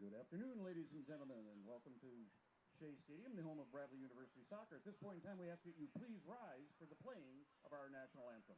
Good afternoon, ladies and gentlemen, and welcome to Shea Stadium, the home of Bradley University Soccer. At this point in time, we ask that you please rise for the playing of our national anthem.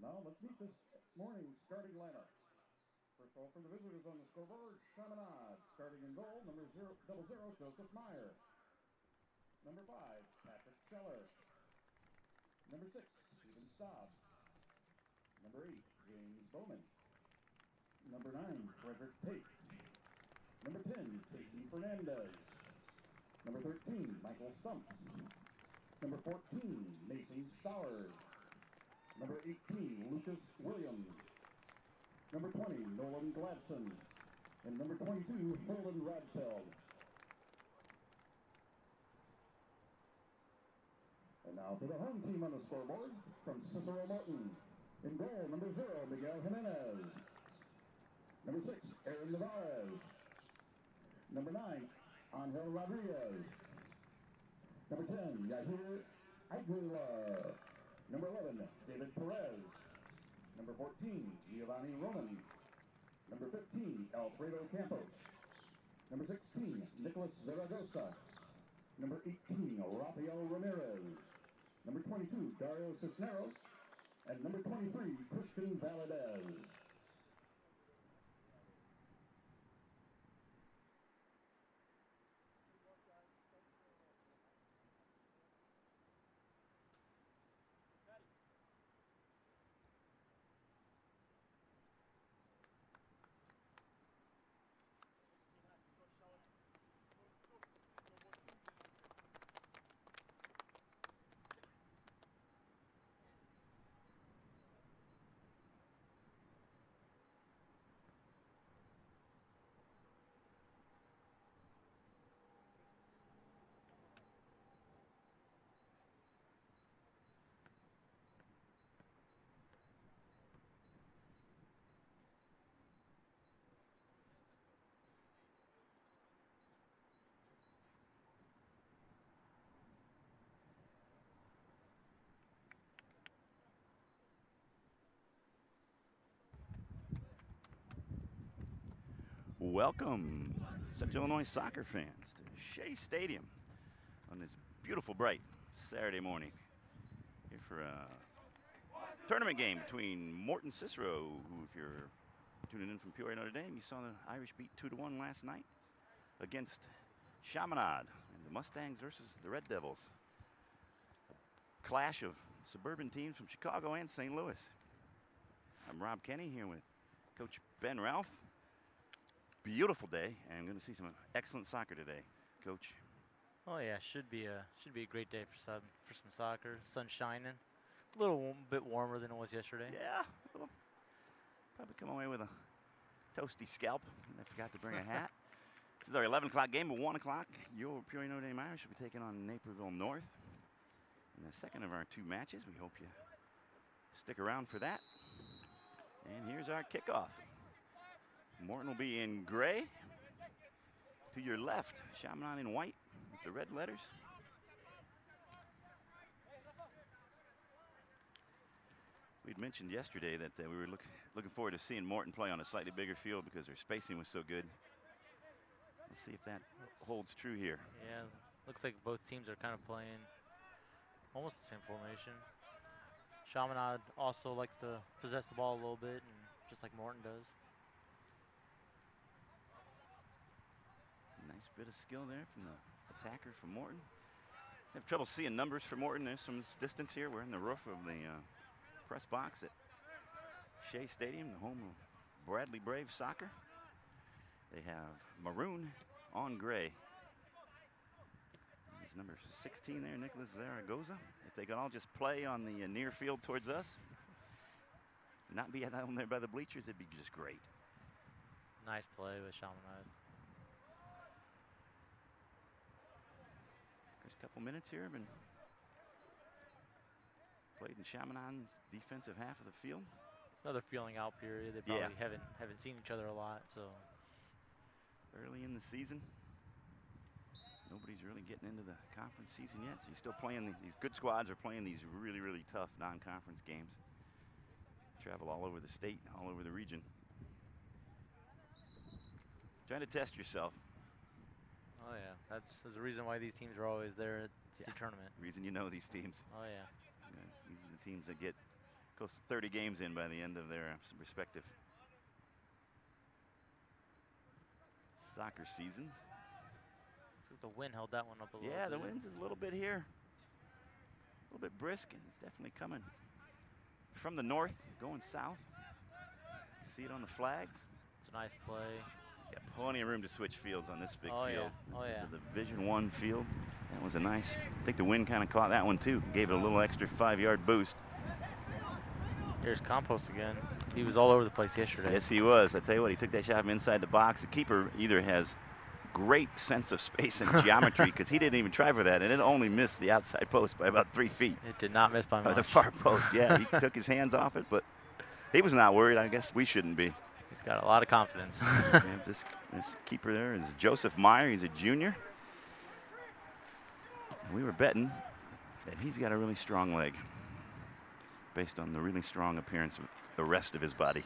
Now let's meet this morning's starting lineup. First of all, for the visitors on the scoreboard, Chaminade. Starting in goal, number 00, Joseph Meyer. Number 5, Patrick Scheller. Number 6, Stephen Staub. Number 8, James Bowman. Number 9, Frederick Tate. Number 10, Peyton Fernandez. Number 13, Michael Stumps. Number 14, Mason Stowers. Number 18, Lucas Williams. Number 20, Nolan Gladson. And number 22, Holden Radfeld. And now for the home team on the scoreboard, from Cicero Morton. In goal, number 0, Miguel Jimenez. Number 6, Aaron Navarez. Number 9, Angel Rodriguez. Number 10, Yahir Aguilar. Number 11, David Perez. Number 14, Giovanni Roman. Number 15, Alfredo Campos. Number 16, Nicholas Zaragoza. Number 18, Rafael Ramirez. Number 22, Dario Cisneros. And number 23, Christian Valadez. Welcome, Central Illinois soccer fans, to Shea Stadium on this beautiful, bright Saturday morning. Here for a tournament game between Morton Cicero, who, if you're tuning in from Peoria, Notre Dame, you saw the Irish beat 2-1 last night, against Chaminade and the Mustangs versus the Red Devils. A clash of suburban teams from Chicago and St. Louis. I'm Rob Kenny here with Coach Ben Ralph. Beautiful day, and I'm going to see some excellent soccer today, Coach. Oh yeah, should be a great day for some soccer. Sun shining, a little bit warmer than it was yesterday. Yeah, probably come away with a toasty scalp. I forgot to bring a hat. This is our 11 o'clock game. At 1 o'clock, your Peoria Notre Dame Irish will be taking on Naperville North in the second of our 2 matches. We hope you stick around for that. And here's our kickoff. Morton will be in gray. To your left, Chaminade in white with the red letters. We'd mentioned yesterday that we were looking forward to seeing Morton play on a slightly bigger field because their spacing was so good. Let's see if that holds true here. Yeah, looks like both teams are kind of playing almost the same formation. Chaminade also likes to possess the ball a little bit, and just like Morton does. Nice bit of skill there from the attacker from Morton. Have trouble seeing numbers for Morton. There's some distance here. We're in the roof of the press box at Shea Stadium, the home of Bradley Braves soccer. They have maroon on gray. He's number 16 there, Nicholas Zaragoza. If they could all just play on the near field towards us, not be down there by the bleachers, it'd be just great. Nice play with Chaminade. First couple minutes here have been played in Chaminade's defensive half of the field. Another feeling out period. They probably haven't seen each other a lot, so. Early in the season. Nobody's really getting into the conference season yet, so you're still playing these good squads are playing these really, really tough non-conference games. Travel all over the state, all over the region. Trying to test yourself. Oh yeah, there's a reason why these teams are always there at the state tournament. Reason you know these teams. Oh yeah. These are the teams that get close to 30 games in by the end of their respective soccer seasons. Looks like the wind held that one up a little bit. Yeah, the wind's is a little bit here. A little bit brisk, and it's definitely coming from the north, going south. See it on the flags. It's a nice play. Got plenty of room to switch fields on this big field. Yeah. This is a Division I field. That was a nice, I think the wind kind of caught that one too. Gave it a little extra 5-yard boost. Here's Campos again. He was all over the place yesterday. Yes, he was. I tell you what, he took that shot from inside the box. The keeper either has great sense of space and geometry because he didn't even try for that, and it only missed the outside post by about 3 feet. It did not miss by much. The far post, yeah. He took his hands off it, but he was not worried. I guess we shouldn't be. He's got a lot of confidence. This keeper there is Joseph Meyer. He's a junior. And we were betting that he's got a really strong leg based on the really strong appearance of the rest of his body.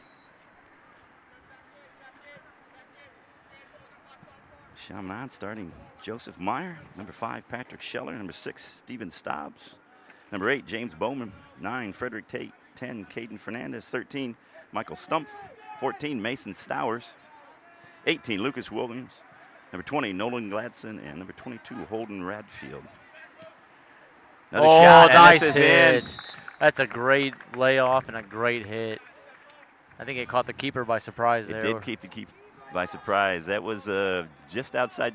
Chaminade starting Joseph Meyer. Number 5, Patrick Scheller. Number 6, Steven Stobbs. Number 8, James Bowman. 9, Frederick Tate. 10, Caden Fernandez. 13, Michael Stumpf. 14, Mason Stowers. 18, Lucas Williams. Number 20, Nolan Gladson. And number 22, Holden Radfield. Another shot, nice and this is hit. in. That's a great layoff and a great hit. I think it caught the keeper by surprise there. It did keep the keeper by surprise. That was just outside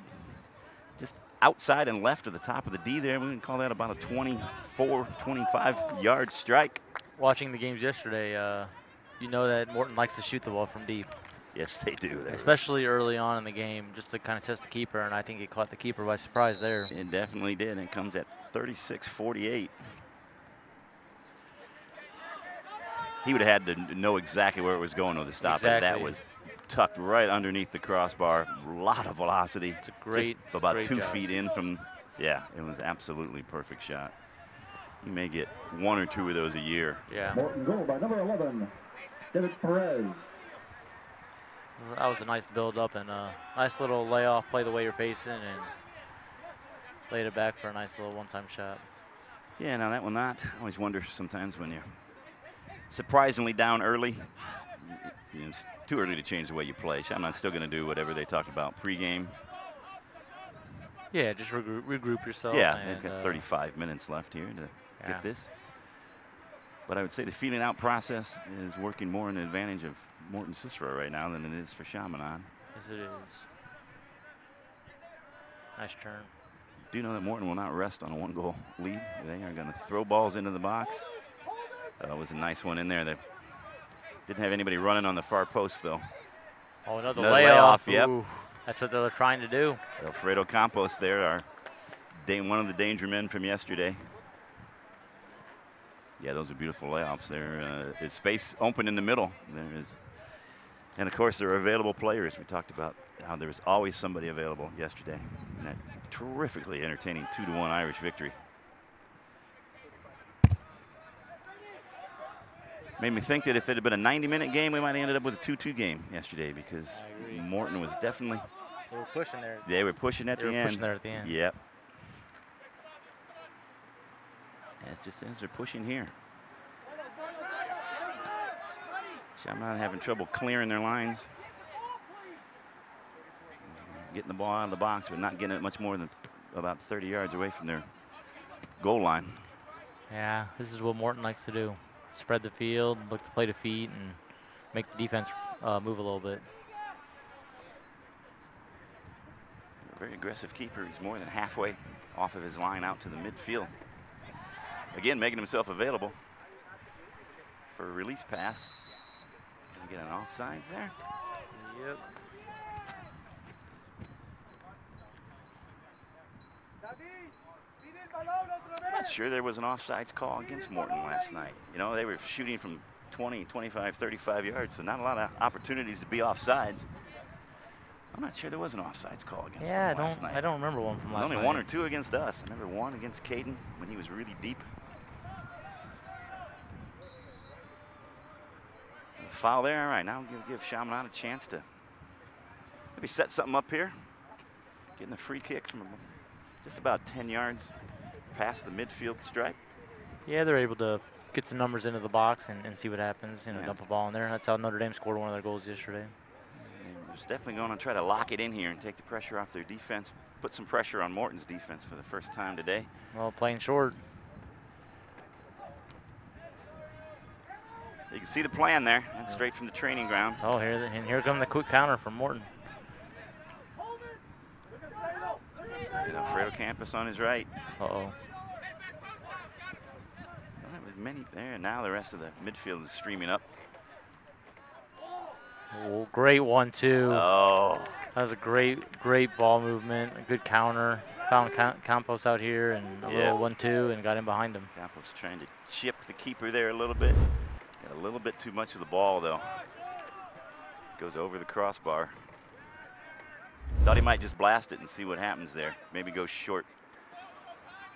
and left of the top of the D there. We can call that about a 24, 25-yard strike. Watching the games yesterday, you know that Morton likes to shoot the ball from deep. Yes, they do. Especially early on in the game, just to kind of test the keeper, and I think it caught the keeper by surprise there. It definitely did. It comes at 36-48. He would have had to know exactly where it was going to stop it. That was tucked right underneath the crossbar. A lot of velocity. It's a great, just about great 2 job. feet in from, yeah, it was absolutely perfect shot. You may get 1 or 2 of those a year. Yeah. Morton goal by number 11, David Perez. That was a nice build-up and a nice little layoff, play the way you're facing, and laid it back for a nice little one-time shot. Yeah, now that one not. I always wonder sometimes when you're surprisingly down early, it's too early to change the way you play. Chaminade's still going to do whatever they talked about pregame. Yeah, just regroup yourself. Yeah, they've got 35 minutes left here to get this. But I would say the feeling out process is working more in the advantage of Morton Cicero right now than it is for Chaminade. Yes, it is. Nice turn. Do know that Morton will not rest on a 1-goal lead. They are going to throw balls into the box. That was a nice one in there. They didn't have anybody running on the far post, though. Oh, another layoff. Yep. Ooh, that's what they're trying to do. Alfredo Campos there, one of the danger men from yesterday. Yeah, those are beautiful layoffs there. Is space open in the middle. There is. And, of course, there are available players. We talked about how there was always somebody available yesterday. And that terrifically entertaining 2-1 Irish victory. Made me think that if it had been a 90-minute game, we might have ended up with a 2-2 game yesterday because I agree. Morton was definitely. They were pushing there. They were pushing at the end. Pushing there at the end. Yep. It's just as they're pushing here. Chaminade having trouble clearing their lines. Getting the ball out of the box, but not getting it much more than about 30 yards away from their goal line. Yeah, this is what Morton likes to do. Spread the field, look to play to feet, and make the defense move a little bit. A very aggressive keeper. He's more than halfway off of his line out to the midfield. Again, making himself available for a release pass. Gonna get an offsides there. Yep. I'm not sure there was an offsides call against Morton last night. You know, they were shooting from 20, 25, 35 yards, so not a lot of opportunities to be offsides. I'm not sure there was an offsides call against them last night. I don't remember one from last night. Only one or two against us. I remember one against Caden when he was really deep. Foul there. All right, now we'll give Chaminade a chance to maybe set something up here. Getting the free kick from just about 10 yards past the midfield stripe. Yeah, they're able to get some numbers into the box and see what happens. You know, Yeah. dump a ball in there. That's how Notre Dame scored one of their goals yesterday. They're definitely going to try to lock it in here and take the pressure off their defense. Put some pressure on Morton's defense for the first time today. Well, playing short. You can see the plan there. That's straight from the training ground. Oh, here come the quick counter from Morton. And Alfredo Campos on his right. Uh-oh. Many there. Now the rest of the midfield is streaming up. Oh, great 1-2. Oh. That was a great ball movement. A good counter. Found Campos out here and a little 1-2 and got in behind him. Campos trying to chip the keeper there a little bit. Got a little bit too much of the ball though. Goes over the crossbar. Thought he might just blast it and see what happens there. Maybe go short.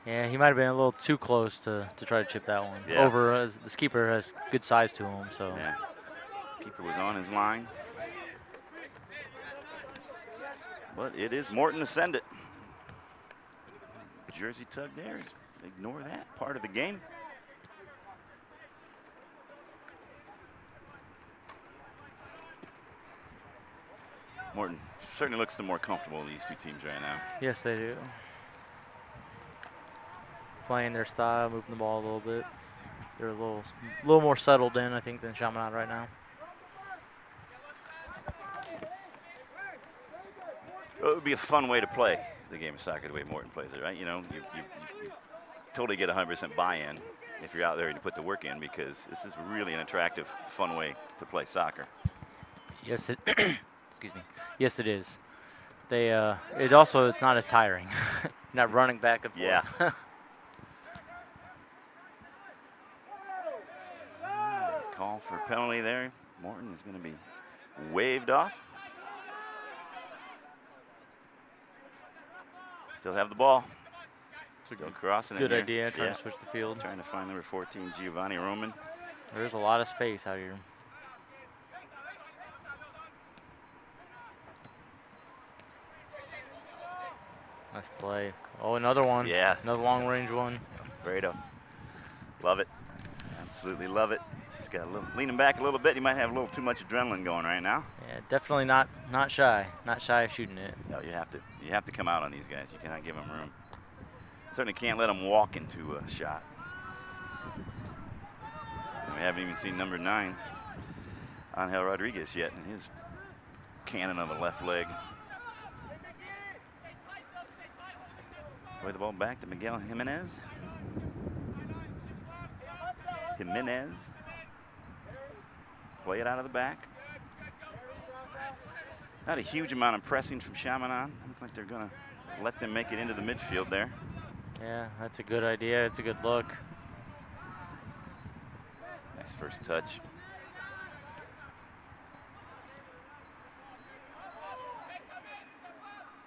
Yeah, he might have been a little too close to try to chip that one. Yeah. Over, the keeper has good size to him, so. Yeah. Keeper was on his line. But it is Morton to send it. Jersey tug there. Ignore that part of the game. Morton certainly looks the more comfortable of these two teams right now. Yes, they do. Playing their style, moving the ball a little bit. They're a little more settled in, I think, than Chaminade right now. Well, it would be a fun way to play the game of soccer the way Morton plays it, right? You know, you totally get 100% buy-in if you're out there and you put the work in, because this is really an attractive, fun way to play soccer. Yes, excuse me. Yes, it is. It's not as tiring. Not running back and forth. Yeah. Call for a penalty there. Morton is going to be waved off. Still have the ball. Still crossing it. Good here. idea, trying to switch the field. Trying to find number 14, Giovanni Roman. There's a lot of space out here. Nice play. Oh, another one. Yeah. Another long range one. Alfredo. Love it. Absolutely love it. He's just got a little, leaning back a little bit. He might have a little too much adrenaline going right now. Yeah, definitely not shy. Not shy of shooting it. No, you have to come out on these guys. You cannot give them room. Certainly can't let them walk into a shot. And we haven't even seen number 9, Angel Rodriguez, yet in his cannon of a left leg. Play the ball back to Miguel Jimenez. Play it out of the back. Not a huge amount of pressing from Chaminade. Looks like they're going to let them make it into the midfield there. Yeah, that's a good idea. It's a good look. Nice first touch.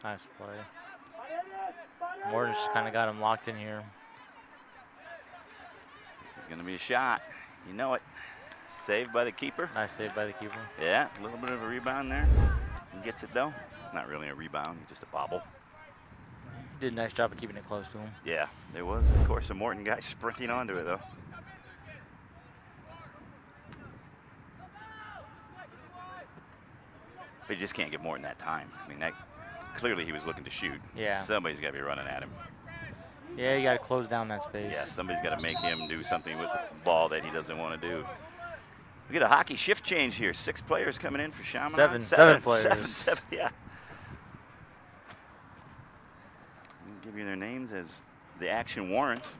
Nice play. Morton just kind of got him locked in here. This is going to be a shot. You know it. Saved by the keeper. Nice save by the keeper. Yeah, a little bit of a rebound there. He gets it though. Not really a rebound, just a bobble. He did a nice job of keeping it close to him. Yeah, there was, of course, a Morton guy sprinting onto it though. But you just can't give Morton that time. I mean, that clearly he was looking to shoot. Yeah. Somebody's got to be running at him. Yeah, you got to close down that space. Yeah, somebody's got to make him do something with the ball that he doesn't want to do. We get a hockey shift change here. 6 players coming in for Chaminade. Seven players. Seven, yeah. I'll give you their names as the action warrants.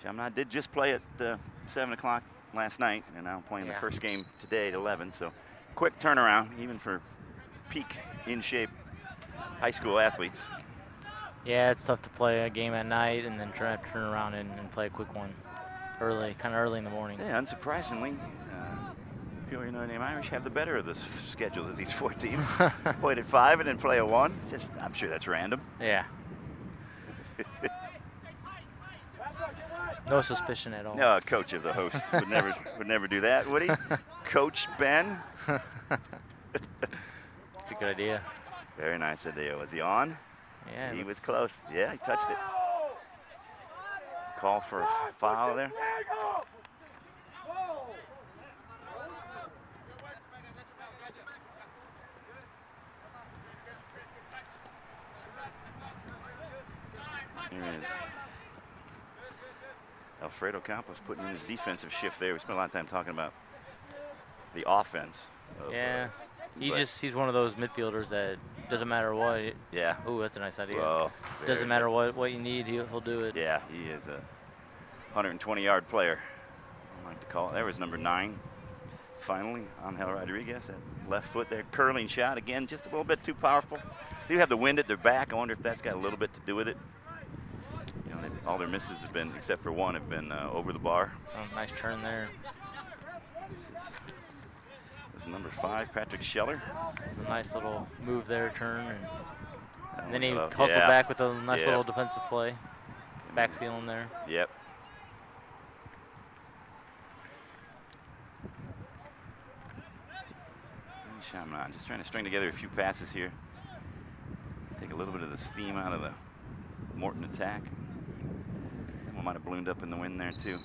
Chaminade did just play at 7 o'clock last night, and now playing the first game today at 11. So quick turnaround, even for peak in shape high school athletes. Yeah, it's tough to play a game at night and then try to turn around and play a quick one early, kind of early in the morning. Yeah, unsurprisingly, people you know named Irish have the better of the schedules of these 4 teams. Played at 5 and then play at 1. Just, I'm sure that's random. Yeah. No suspicion at all. No, coach of the host would never do that, would he? Coach Ben. That's a good idea. Very nice idea. Was he on? Yeah. He was close. Yeah, he touched it. Call for a foul there. Here is Alfredo Campos putting in his defensive shift there. We spent a lot of time talking about the offense. Yeah. He's one of those midfielders that doesn't matter what. Yeah. Oh, that's a nice idea. Well, doesn't matter what you need, he'll do it. Yeah, he is a 120-yard player. I like to call it. There was number 9. Finally, Angel Rodriguez, that left foot there, curling shot again, just a little bit too powerful. They do have the wind at their back. I wonder if that's got a little bit to do with it. You know, all their misses have been, except for one, have been over the bar. Oh, nice turn there. This is number 5, Patrick Scheller. It's a nice little move there, turn, and then he hustled hustled back with a nice little defensive play. Back sealing there. Yep. Chaminade just trying to string together a few passes here. Take a little bit of the steam out of the Morton attack. And one might have ballooned up in the wind there too.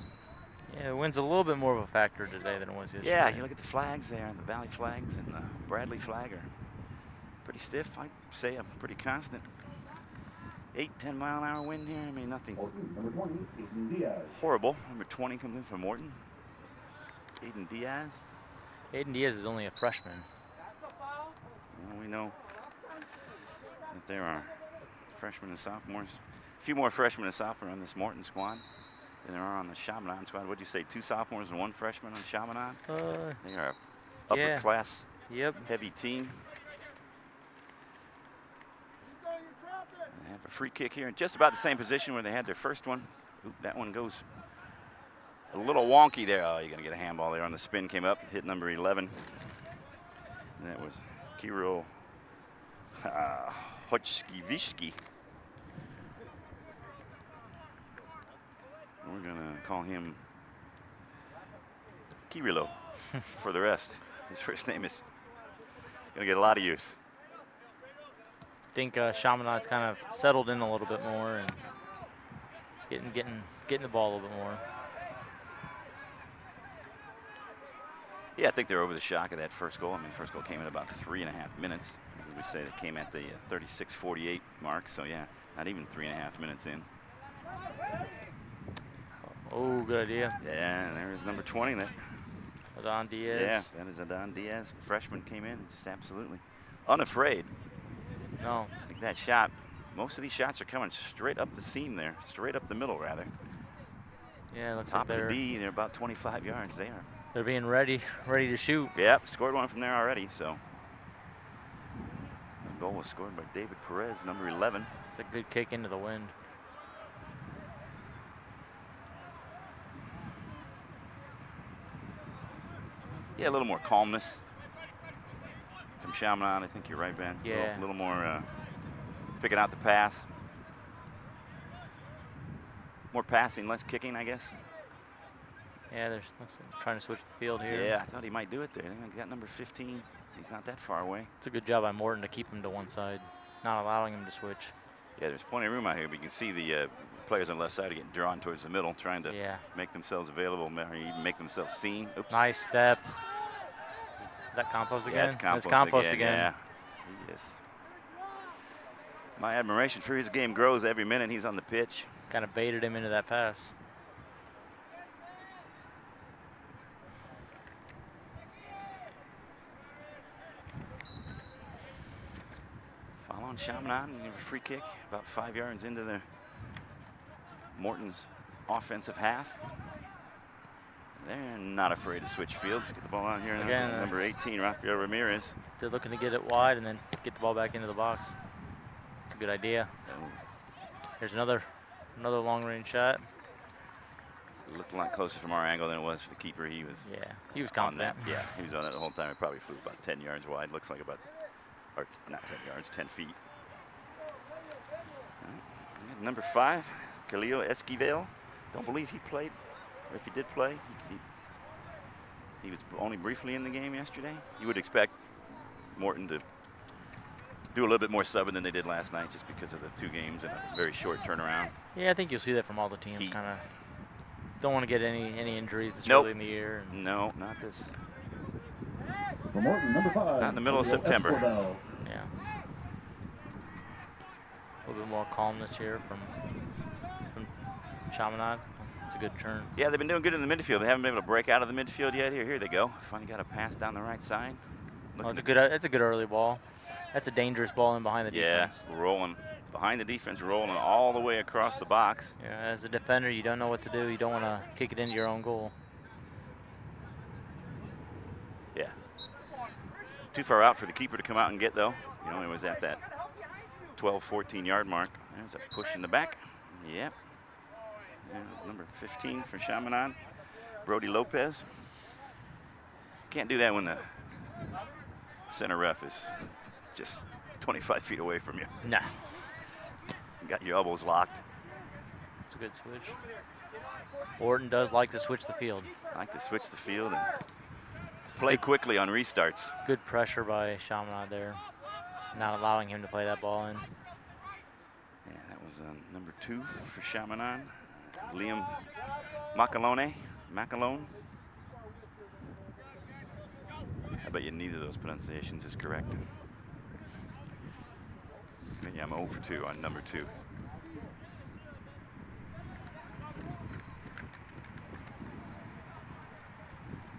Yeah, the wind's a little bit more of a factor today than it was yesterday. Yeah, you look at the flags there, the Valley flags and the Bradley flag are pretty stiff. I'd say a pretty constant 8-10 mile an hour wind here. I mean, nothing Number 20, Aiden Diaz. horrible. Number 20 comes in for Morton. Aiden Diaz. Aiden Diaz is only a freshman. Well, we know that there are freshmen and sophomores. A few more freshmen and sophomores on this Morton squad than there are on the Chaminade squad. What'd you say, 2 sophomores and 1 freshman on Chaminade? They are upper yeah. class, Yep. heavy team. They have a free kick here in just about the same position where they had their first one. Oop, that one goes a little wonky there. Oh, you're going to get a handball there on the spin, came up, hit number 11. And that was Kirill Hochskiewicz. We're going to call him Kirilo for the rest. His first name is going to get a lot of use. I think Chaminade's kind of settled in a little bit more and getting the ball a little bit more. Yeah, I think they're over the shock of that first goal. I mean, the first goal came in about 3.5 minutes. We say that came at the 36:48 mark. So yeah, not even 3.5 minutes in. Oh, good idea. Yeah, and there's number 20 there. Adon Diaz. Yeah, that is Adon Diaz. Freshman came in, just absolutely unafraid. No. I think that shot, most of these shots are coming straight up the seam there, straight up the middle rather. Yeah, it looks Top like of the D, they're about 25 yards there. They're being ready to shoot. Yep, scored one from there already, so. The goal was scored by David Perez, number 11. It's a good kick into the wind. Yeah, a little more calmness from Chaminade. I think you're right, Ben. Yeah. A little more picking out the pass. More passing, less kicking, I guess. Yeah, they're trying to switch the field here. Yeah, I thought he might do it there. He got number 15. He's not that far away. It's a good job by Morton to keep him to one side, not allowing him to switch. Yeah, there's plenty of room out here, but you can see the players on the left side are getting drawn towards the middle, trying to make themselves available, or even make themselves seen. Oops. Nice step. Is that Campos again? Yeah, it's Campos, again. Yeah, he is. My admiration for his game grows every minute he's on the pitch. Kind of baited him into that pass. Following Chaminade, and a free kick about 5 yards into the Morton's offensive half. They're not afraid to switch fields. Get the ball out here. Again, number 18, Rafael Ramirez. They're looking to get it wide and then get the ball back into the box. It's a good idea. Here's another long-range shot. It looked a lot closer from our angle than it was for the keeper. He was confident. Yeah, he was on that the whole time. It probably flew about 10 yards wide. Looks like about, or not 10 yards, 10 feet. Number 5, Khalil Esquivel. Don't believe he played, or if he did play, he was only briefly in the game yesterday. You would expect Morton to do a little bit more subbing than they did last night, just because of the 2 games and a very short turnaround. Yeah, I think you'll see that from all the teams. Kind of don't want to get any injuries this nope. early in the year. No, not this. For Morton, number 5. Not in the middle of September. Yeah. A little bit more calmness here from Chaminade. It's a good turn. Yeah, they've been doing good in the midfield. They haven't been able to break out of the midfield yet. Here they go. Finally got a pass down the right side. Oh, it's a good early ball. That's a dangerous ball in behind the defense. Yeah, rolling behind the defense, rolling all the way across the box. Yeah, as a defender, you don't know what to do. You don't want to kick it into your own goal. Yeah. Too far out for the keeper to come out and get, though. You know, it was at that 12, 14-yard mark. There's a push in the back. Yep. There's number 15 for Chaminade, Brody Lopez. Can't do that when the center ref is just 25 feet away from you. Nah. You got your elbows locked. It's a good switch. Morton does like to switch the field. Like to switch the field and play quickly on restarts. Good pressure by Chaminade there, not allowing him to play that ball in. Yeah, that was number 2 for Chaminade, Liam Macalone. I bet you neither of those pronunciations is correct. Yeah, I'm 0 for 2 on number 2.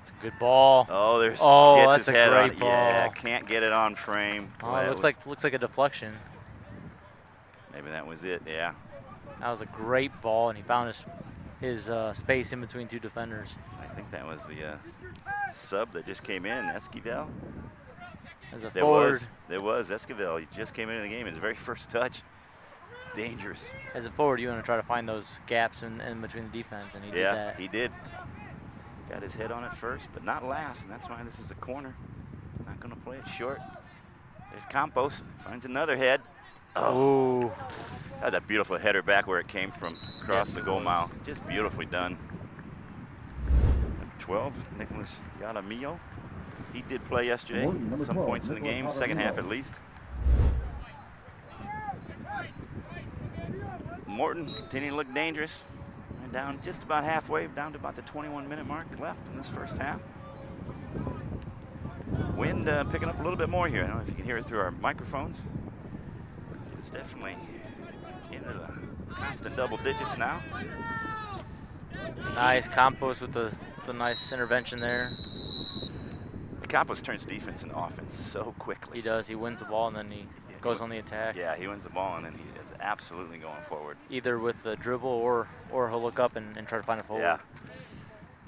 It's a good ball. Oh, there's that's a great ball. Yeah, can't get it on frame. Oh, it looks like a deflection. Maybe that was it. Yeah. That was a great ball, and he found his space in between 2 defenders. I think that was the sub that just came in, Esquivel. As a forward. There was Esquivel. He just came into the game. His very first touch. Dangerous. As a forward, you want to try to find those gaps in between the defense, and he did that. Yeah, he did. Got his head on it first, but not last, and that's why this is a corner. Not going to play it short. There's Campos. Finds another head. Oh. That was a beautiful header back where it came from, across the goal mile. Just beautifully done. Number 12, Nicholas Yalamillo. He did play yesterday at some points in the game, second half at least. Morton continuing to look dangerous. We're down just about halfway, down to about the 21-minute mark left in this first half. Wind picking up a little bit more here. I don't know if you can hear it through our microphones. It's definitely into the constant double digits now. Nice Campos with the nice intervention there. Campos turns defense into offense so quickly. He does. He wins the ball and then he goes on the attack. Yeah, he wins the ball and then he is absolutely going forward. Either with the dribble or he'll look up and try to find a forward. Yeah.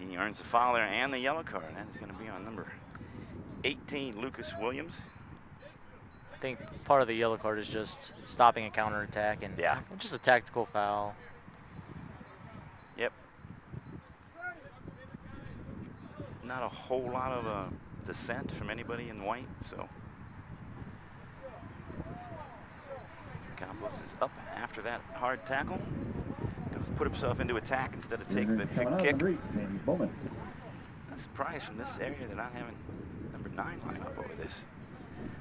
He earns the foul there and the yellow card. And that is going to be on number 18, Lucas Williams. I think part of the yellow card is just stopping a counterattack and just a tactical foul. Yep. Not a whole lot of dissent from anybody in white, so. Campos is up after that hard tackle. Goes put himself into attack instead of take the Coming out kick. of the breach, James Bowman. I'm surprised from this area they're not having number 9 line up over this.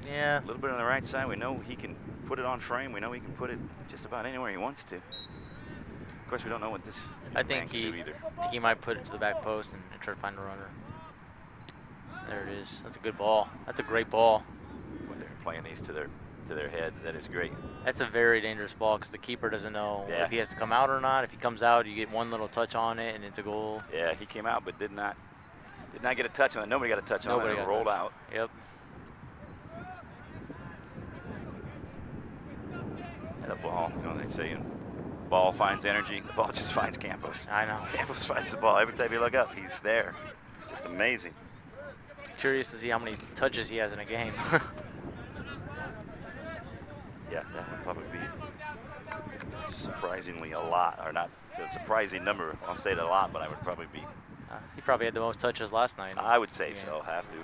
Yeah. A little bit on the right side. We know he can put it on frame. We know he can put it just about anywhere he wants to. Of course, we don't know what this I man think can do either. he might put it to the back post and try to find a runner. There it is. That's a good ball. That's a great ball. When they're playing these to their heads, that is great. That's a very dangerous ball because the keeper doesn't know Yeah. if he has to come out or not. If he comes out, you get one little touch on it and it's a goal. Yeah, he came out but did not get a touch on it. Nobody got a touch on it. It rolled out. Yep. And the ball, you know, they say, ball finds energy. The ball just finds Campos. I know. Campos finds the ball. Every time you look up, he's there. It's just amazing. Curious to see how many touches he has in a game. Yeah, that would probably be surprisingly a lot, or not a surprising number. I'll say it a lot, but I would probably be. He probably had the most touches last night. I would say so. Have to.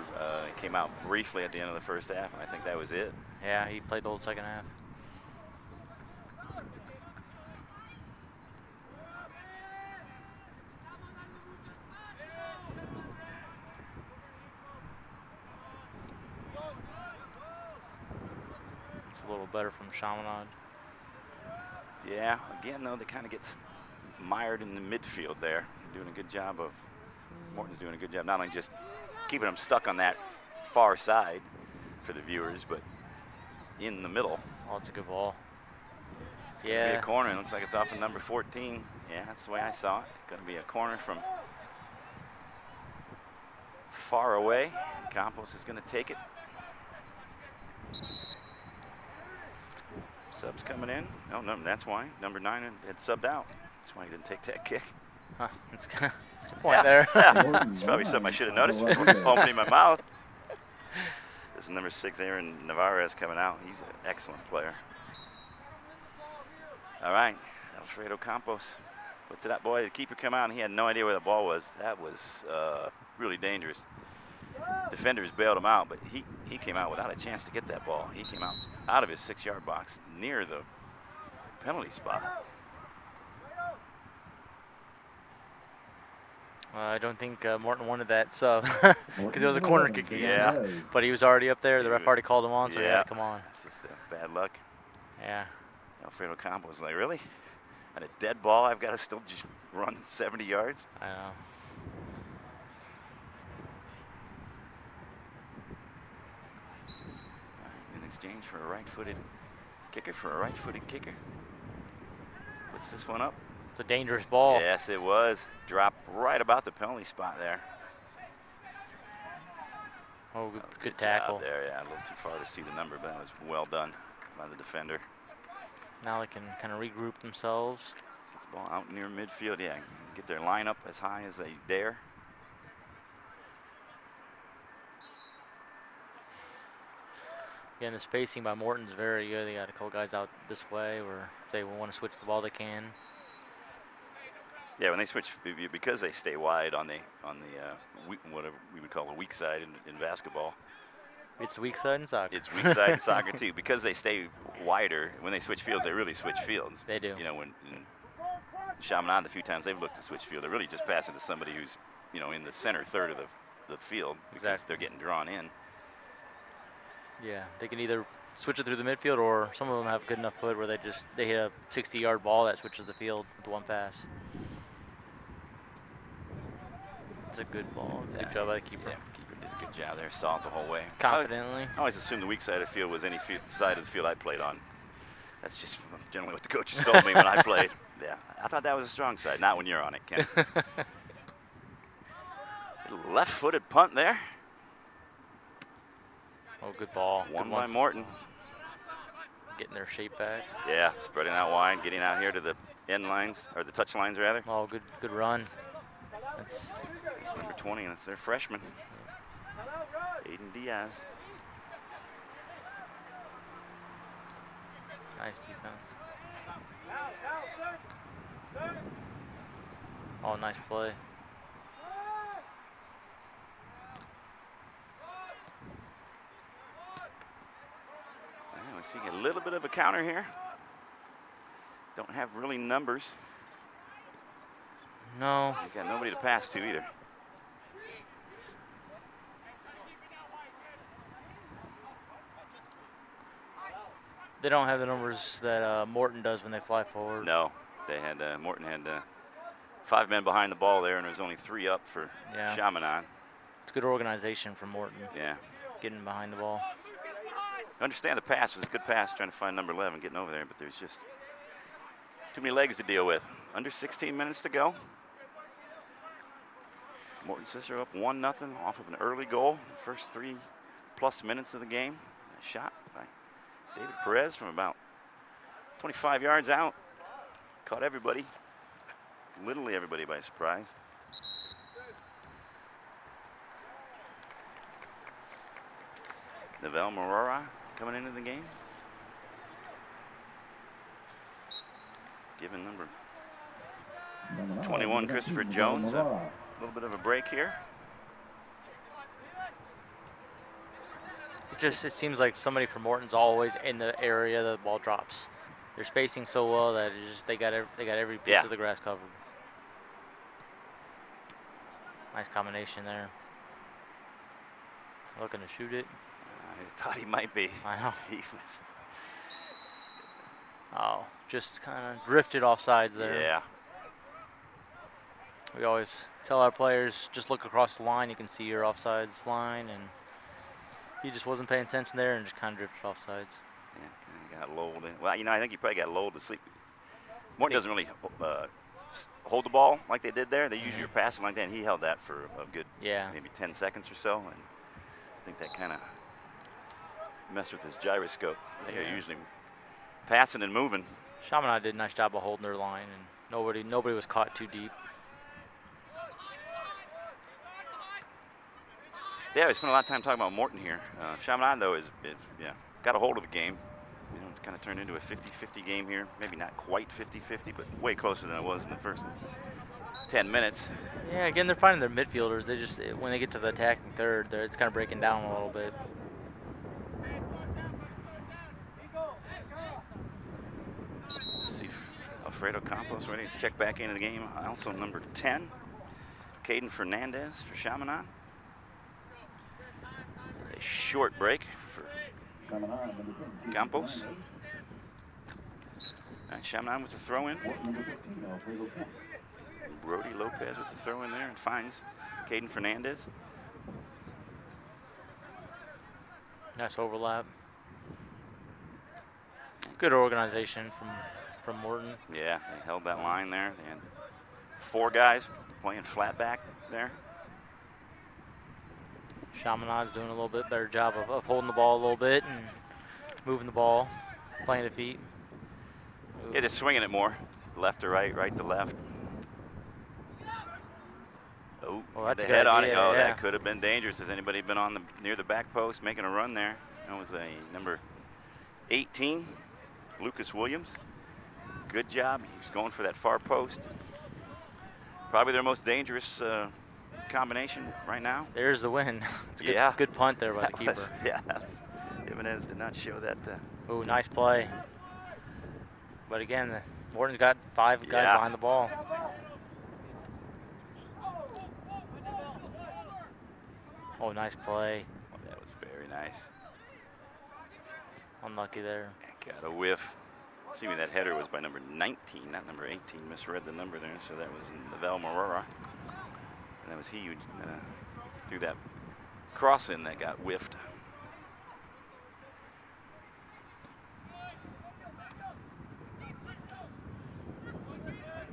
He came out briefly at the end of the first half, and I think that was it. Yeah, he played the whole second half. A little better from Chaminade. Yeah, again, though, they kind of get mired in the midfield there. Doing a good job of, Morton's doing a good job not only just keeping them stuck on that far side for the viewers, but in the middle. Oh, it's a good ball. It's going to be a corner. It looks like it's off of number 14. Yeah, that's the way I saw it. Going to be a corner from far away. Campos is going to take it. Subs coming in. Oh, no, that's why. Number 9 had subbed out. That's why he didn't take that kick. Huh, that's a good point there. Yeah. It's probably something I should have noticed before opening my mouth. This is number 6, Aaron Navarez, coming out. He's an excellent player. All right, Alfredo Campos puts it up. Boy, the keeper come out and he had no idea where the ball was. That was really dangerous. Defenders bailed him out, but he came out without a chance to get that ball. He came out of his 6-yard box near the penalty spot. I don't think Morton wanted that sub because it was a corner kick again. Yeah. But he was already up there. The ref already called him on, so he had to come on. That's just bad luck. Yeah. Alfredo Campos was like, really? On a dead ball, I've got to still just run 70 yards? I know. In exchange for a right-footed kicker. Puts this one up. It's a dangerous ball. Yes, it was. Dropped right about the penalty spot there. Oh, good tackle. Job there, yeah. A little too far to see the number, but that was well done by the defender. Now they can kind of regroup themselves. Get the ball out near midfield, yeah. Get their line up as high as they dare. Again, the spacing by Morton's very good. They got a couple guys out this way, or if they want to switch the ball, they can. Yeah, when they switch, because they stay wide on the whatever we would call the weak side in basketball. It's weak side in soccer. It's weak side in soccer too, because they stay wider. When they switch fields, they really switch fields. They do. You know, when Chaminade, the few times they've looked to switch field, they're really just passing to somebody who's, you know, in the center third of the field because they're getting drawn in. Yeah, they can either switch it through the midfield, or some of them have good enough foot where they hit a 60-yard ball that switches the field with one pass. It's a good ball. Good job by the keeper. Yeah, keeper did a good job there. Saw it the whole way. Confidently. I always assumed the weak side of the field was any side of the field I played on. That's just generally what the coaches told me when I played. Yeah, I thought that was a strong side. Not when you're on it, Ken. Left-footed punt there. Oh, good ball. One by Morton. Getting their shape back. Yeah, spreading out wide, getting out here to the end lines, or the touch lines rather. Oh, good run. That's number 20, that's their freshman. Aiden Diaz. Nice defense. Oh, nice play. We see a little bit of a counter here. Don't have really numbers. No. They got nobody to pass to either. They don't have the numbers that Morton does when they fly forward. No, they had Morton had 5 men behind the ball there, and there was only 3 up for Chaminade. It's good organization from Morton. Yeah. Getting behind the ball. I understand the pass was a good pass, trying to find number 11, getting over there, but there's just too many legs to deal with. Under 16 minutes to go. Morton Cicero up 1-0 off of an early goal. The first 3+ minutes of the game. A shot by David Perez from about 25 yards out. Caught everybody, literally everybody, by surprise. Navel Morora coming into the game. Giving number 21, Christopher Jones, a little bit of a break here. It seems like somebody from Morton's always in the area the ball drops. They're spacing so well that they got every piece of the grass covered. Nice combination there. Looking to shoot it. I thought he might be. I know. He was. Oh, just kind of drifted offsides there. Yeah. We always tell our players, just look across the line. You can see your offsides line, and he just wasn't paying attention there and just kind of drifted offsides. Yeah, got lulled in. Well, I think he probably got lulled to sleep. Morton doesn't really hold the ball like they did there. They usually are passing like that, and he held that for a good maybe 10 seconds or so, and I think that kind of messed with his gyroscope. They are usually passing and moving. Chaminade did a nice job of holding their line, and nobody was caught too deep. Yeah, we spent a lot of time talking about Morton here. Chaminade, though, is got a hold of the game. You know, it's kind of turned into a 50-50 game here. Maybe not quite 50-50, but way closer than it was in the first 10 minutes. Yeah, again, they're finding their midfielders. They just, when they get to the attacking third, it's kind of breaking down a little bit. See Alfredo Campos ready to check back into the game. Also number 10, Caden Fernandez for Chaminade. A short break for Campos. And Chaminade with the throw in. Brody Lopez with the throw in there and finds Caden Fernandez. Nice overlap. Good organization from Morton. Yeah, they held that line there. They had 4 guys playing flat back there. Chaminade's doing a little bit better job of holding the ball a little bit and moving the ball, playing the feet. Yeah, they're swinging it more. Left to right, right to left. Oh, well, that's the a good head on it. idea, Oh, yeah. that could have been dangerous. Has anybody been on near the back post making a run there? That was a number 18, Lucas Williams. Good job. He's going for that far post. Probably their most dangerous combination right now. There's the win. It's a good punt there by the keeper. Jimenez did not show that. Oh, nice play. But again, Morton's got 5 guys behind the ball. Oh, nice play. Well, that was very nice. Unlucky there. Got a whiff. See me, that header was by number 19, not number 18. Misread the number there, so that was Navel Morora. And that was he who threw that cross in that got whiffed.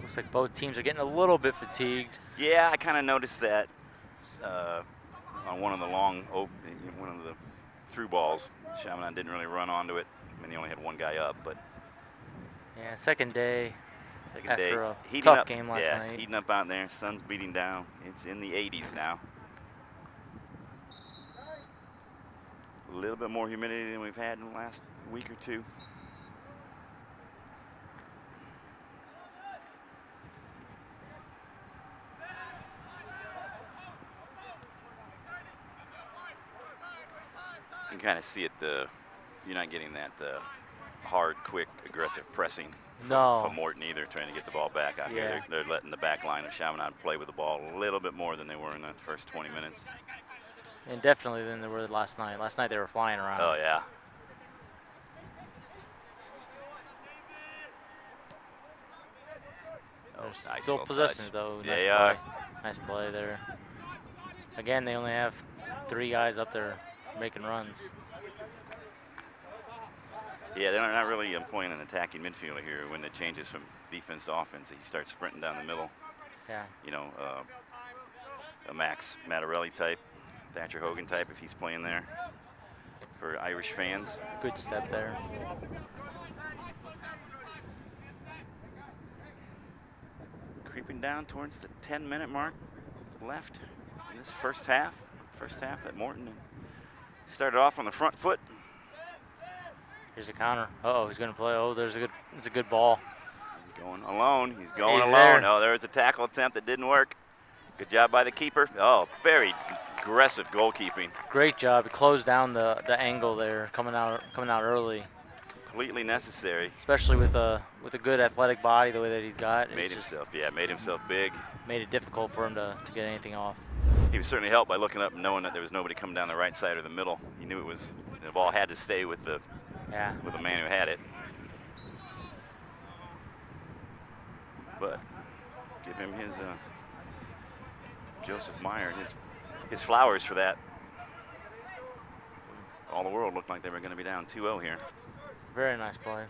Looks like both teams are getting a little bit fatigued. Yeah, I kind of noticed that on one of the one of the through balls. Chaminade didn't really run onto it. I mean, he only had 1 guy up, but yeah, second day after a heating tough up, game last night. Heating up out there. Sun's beating down. It's in the 80s now. A little bit more humidity than we've had in the last week or 2. You can kind of see it. You're not getting that hard, quick aggressive pressing No. from Morton either, trying to get the ball back out Yeah. here. They're letting the back line of Chaminade play with the ball a little bit more than they were in that first 20 minutes. And definitely than they were last night. Last night they were flying around. Oh, yeah. Oh, They're nice still little possessing touch. it, though. They Nice are. play. Nice play there. Again, they only have 3 guys up there making runs. Yeah, they're not really employing an attacking midfielder here. When it changes from defense to offense, he starts sprinting down the middle. Yeah. You know, a Max Mattarelli type, Thatcher Hogan type, if he's playing there for Irish fans. Good step there. Creeping down towards the 10-minute mark left in this first half. First half that Morton started off on the front foot. Here's a counter. Uh-oh, he's going to play. Oh, it's a good ball. He's going alone. He's going He's alone. there. Oh, there was a tackle attempt that didn't work. Good job by the keeper. Oh, very aggressive goalkeeping. Great job. He closed down the angle there, coming out early. Completely necessary. Especially with a good athletic body the way that he's got. Made himself big. Made it difficult for him to get anything off. He was certainly helped by looking up and knowing that there was nobody coming down the right side or the middle. He knew the ball had to stay with the man who had it. But give him his Joseph Meyer, his flowers for that. All the world looked like they were going to be down 2-0 here. Very nice play.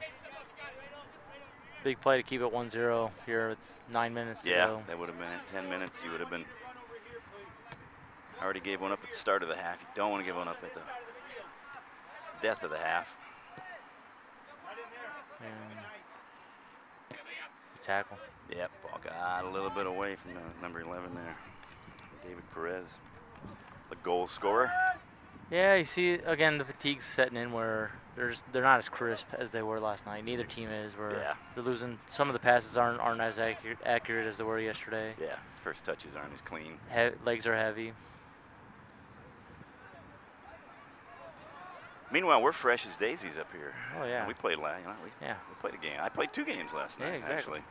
Big play to keep it 1-0 here with 9 minutes to go. Yeah, that would have been at 10 minutes. You would have been already gave one up at the start of the half. You don't want to give one up at the death of the half. And the tackle. Yep, ball got a little bit away from number 11 there. David Perez, the goal scorer. Yeah, you see, again, the fatigue's setting in where they're not as crisp as they were last night. Neither team is. They're losing. Some of the passes aren't as accurate as they were yesterday. Yeah, first touches aren't as clean. Legs are heavy. Meanwhile, we're fresh as daisies up here. Oh, yeah. We played last. We played a game. I played 2 games last night. Yeah, exactly. Actually.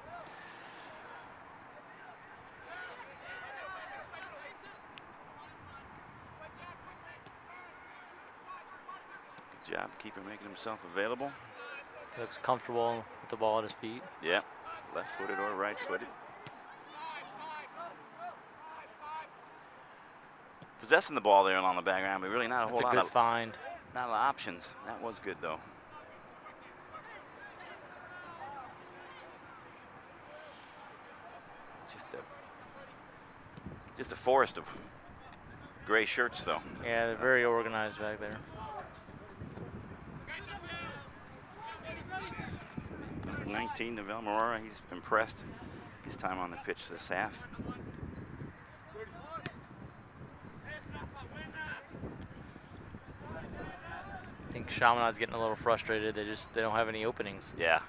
Good job keeper making himself available. Looks comfortable with the ball at his feet. Yeah, left-footed or right-footed. Possessing the ball there along the background, but really not a whole lot That's a good find. Not a lot of options. That was good though. Just a forest of gray shirts though. Yeah, they're very organized back there. Number 19, Navel Morora, he's impressed his time on the pitch this half. I think Chaminade's getting a little frustrated. They don't have any openings. Yeah.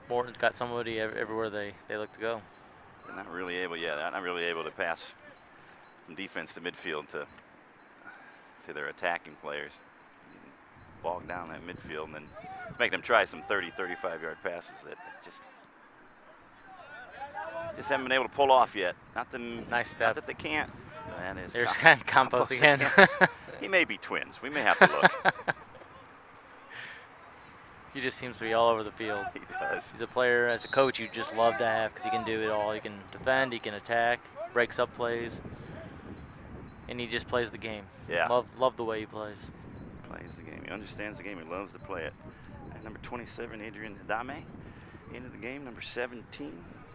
Morton's got somebody everywhere they look to go. They're not really able, they're not really able to pass from defense to midfield to their attacking players. Bog down that midfield and then make them try some 30, 35-yard passes that just haven't been able to pull off yet. Nice step. Not that they can't. That is There's Campos again. He may be twins. We may have to look. He just seems to be all over the field. He does. He's a player, as a coach, you just love to have because he can do it all. He can defend, he can attack, breaks up plays, and he just plays the game. Yeah. Love the way he plays. Plays the game. He understands the game. He loves to play it. And number 27, Adrian Hidame, into the game. Number 17,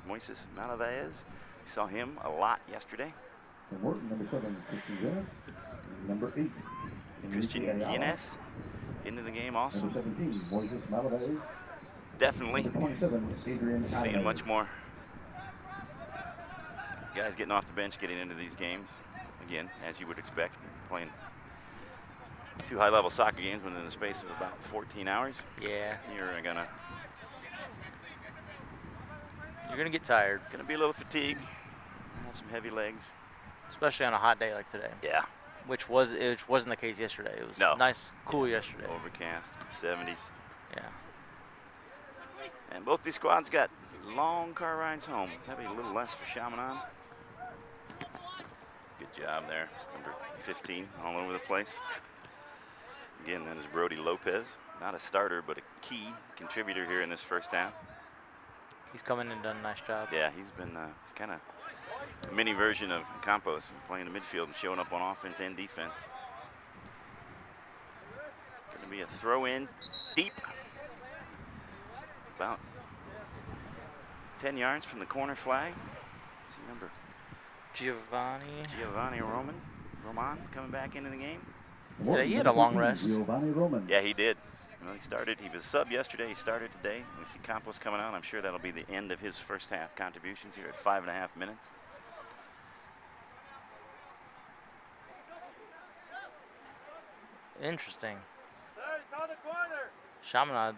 Moises Malavez. We saw him a lot yesterday. Morton, number 7, Christian Guinness. Number 8, Christian Guinness into the game also. Number 17, Moises Malavez. Definitely Number 27, Adrian seeing Hidame. much more guys getting off the bench, getting into these games. Again, as you would expect, playing 2 high-level soccer games within the space of about 14 hours. Yeah. You're gonna get tired. Gonna be a little fatigued. Have some heavy legs. Especially on a hot day like today. Yeah. Which wasn't the case yesterday. It was nice, cool yesterday. Overcast, 70s. Yeah. And both these squads got long car rides home. Maybe a little less for Chaminade. Good job there. Number 15 all over the place. Again, that is Brody Lopez. Not a starter, but a key contributor here in this first half. He's come in and done a nice job. Yeah, he's been he's kind of a mini version of Campos, playing the midfield and showing up on offense and defense. Going to be a throw in deep. About 10 yards from the corner flag. See number Giovanni Roman coming back into the game. Yeah, he had a long rest. Yeah, he did. Well, he was sub yesterday. He started today. We see Campos coming out. I'm sure that'll be the end of his first half contributions here at 5.5 minutes. Interesting. Chaminade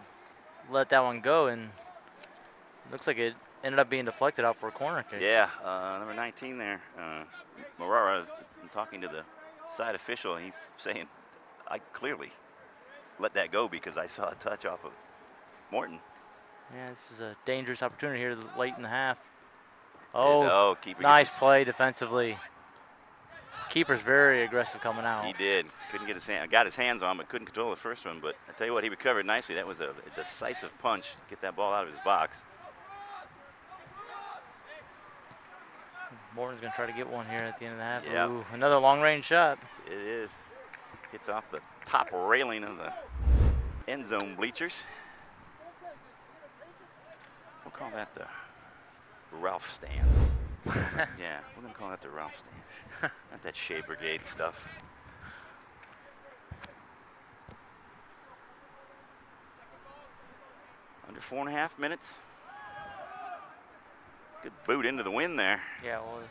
let that one go, and looks like it ended up being deflected out for a corner kick. Yeah, number 19 there, Morara, I'm talking to the side official, and he's saying, I clearly let that go because I saw a touch off of Morton. Yeah, this is a dangerous opportunity here late in the half. Keeper nice play defensively. Keeper's very aggressive coming out. He did. Couldn't get got his hands on, but couldn't control the first one. But I tell you what, he recovered nicely. That was a decisive punch to get that ball out of his box. Morton's going to try to get one here at the end of the half. Yep. Ooh, another long-range shot. It is. Hits off the top railing of the end zone bleachers. We'll call that the Ralph stands. Yeah, we're going to call that the Ralph stand. Not that Shea Brigade stuff. Under 4.5 minutes. Good boot into the wind there. Yeah, it was.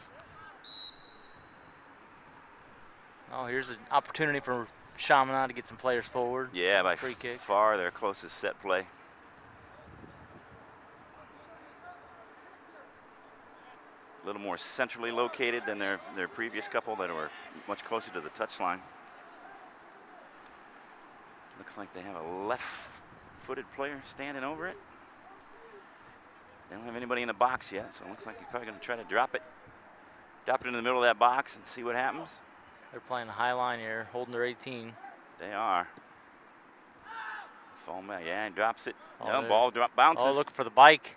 Oh, here's an opportunity for Chaminade to get some players forward. Yeah, by free kick. Far their closest set play. A little more centrally located than their previous couple that were much closer to the touchline. Looks like they have a left-footed player standing over it. They don't have anybody in the box yet, so it looks like he's probably going to try to drop it into the middle of that box and see what happens. They're playing a high line here, holding their 18. They are. Fall back, yeah, and drops it. Oh, Ball bounces. Oh, looking for the bike.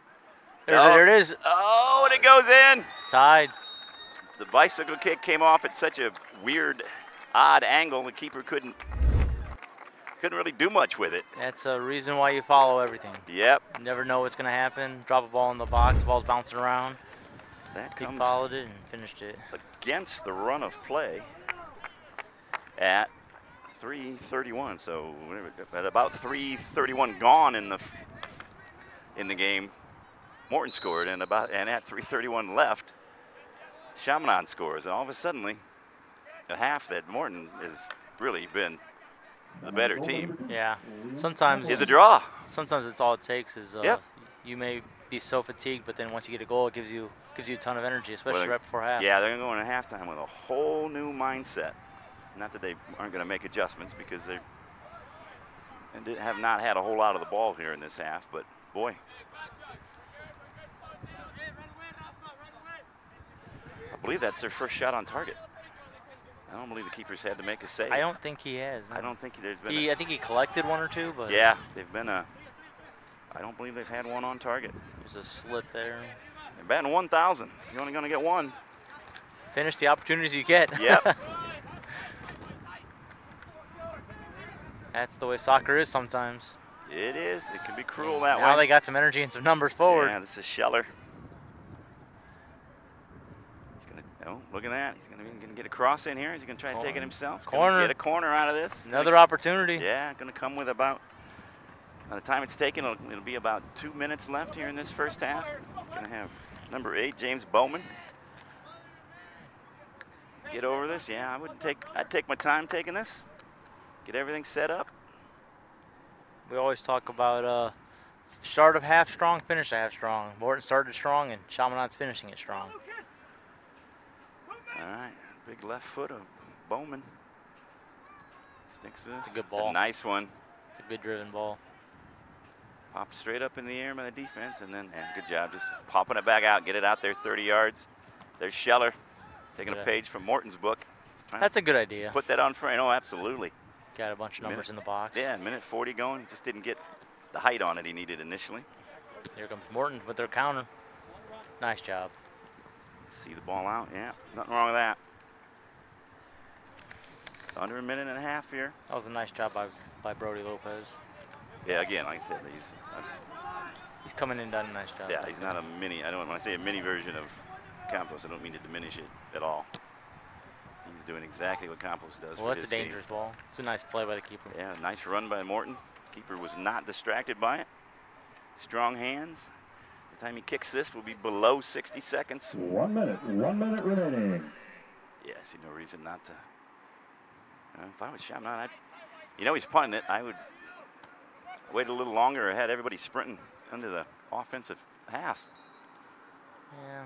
There it is. Oh, and it goes in. Tied. The bicycle kick came off at such a weird, odd angle. The keeper couldn't really do much with it. That's a reason why you follow everything. Yep. You never know what's going to happen. Drop a ball in the box, the ball's bouncing around. That He comes followed it and finished it. against the run of play at 3:31. So at about 3:31 gone in the game, Morton scored, and at 3:31 left, Chaminade scores, and all of a sudden, a half that Morton has really been the better team. Yeah. Sometimes Is a draw. Sometimes it's all it takes is Yep. you may be so fatigued, but then once you get a goal, it gives you a ton of energy, especially Well, right before half. Yeah, they're going to go into halftime with a whole new mindset. Not that they aren't going to make adjustments because they have not had a whole lot of the ball here in this half, but boy. I believe that's their first shot on target. I don't believe the keeper's had to make a save. I don't think he has. No. I don't think there's been I think he collected one or two, but yeah, they've been I don't believe they've had one on target. there's a slip there. They're batting 1,000. You're only going to get one. Finish the opportunities you get. Yep. That's the way soccer is sometimes. It is. It can be cruel that way. Now they got some energy and some numbers forward. Yeah, this is Scheller. He's going to, oh, look at that. He's going to get a cross in here. He's going to try to take it himself. Corner. Get a corner out of this. Another opportunity. Yeah, going to come with about, by the time it's taken, it'll be about 2 minutes left here in this first half. Going to have number 8, James Bowman. Get over this. Yeah, I'd take my time taking this. Get everything set up. We always talk about start of half strong, finish half strong. Morton started strong, and Chaminade's finishing it strong. All right, big left foot of Bowman. Sticks this. It's a good It's ball. a nice one. It's a good driven ball. Pop straight up in the air by the defense, and good job just popping it back out, get it out there 30 yards. There's Scheller taking a page from Morton's book. That's a good idea. Put that on frame. Oh, absolutely. Got a bunch of numbers in the box. Yeah, minute 40 going. He just didn't get the height on it he needed initially. Here comes Morton with their counter. Nice job. See the ball out. Yeah, nothing wrong with that. Under a minute and a half here. That was a nice job by Brody Lopez. Yeah, again, like I said, he's coming in, done a nice job. Yeah, he's not a mini. When I say a mini version of Campos, I don't mean to diminish it at all. He's doing exactly what Campos does for his team. Well, it's a dangerous ball. It's a nice play by the keeper. Yeah, nice run by Morton. Keeper was not distracted by it. Strong hands. The time he kicks this will be below 60 seconds. 1 minute remaining. Yeah, I see no reason not to. If I was Chaminade, he's punting it. I would wait a little longer or had everybody sprinting under the offensive half. Yeah.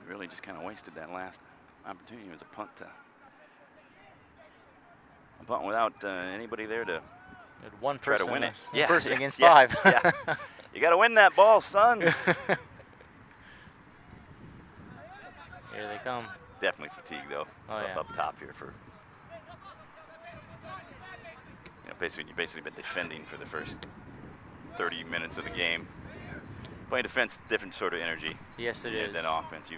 Really just kind of wasted that last opportunity. It was a punt without anybody there to one try person to win it. One person against five. Yeah. You got to win that ball, son. Here they come. Definitely fatigue though. Up top here for. You've basically been defending for the first 30 minutes of the game. Playing defense, different sort of energy. Yes, it is. Than offense.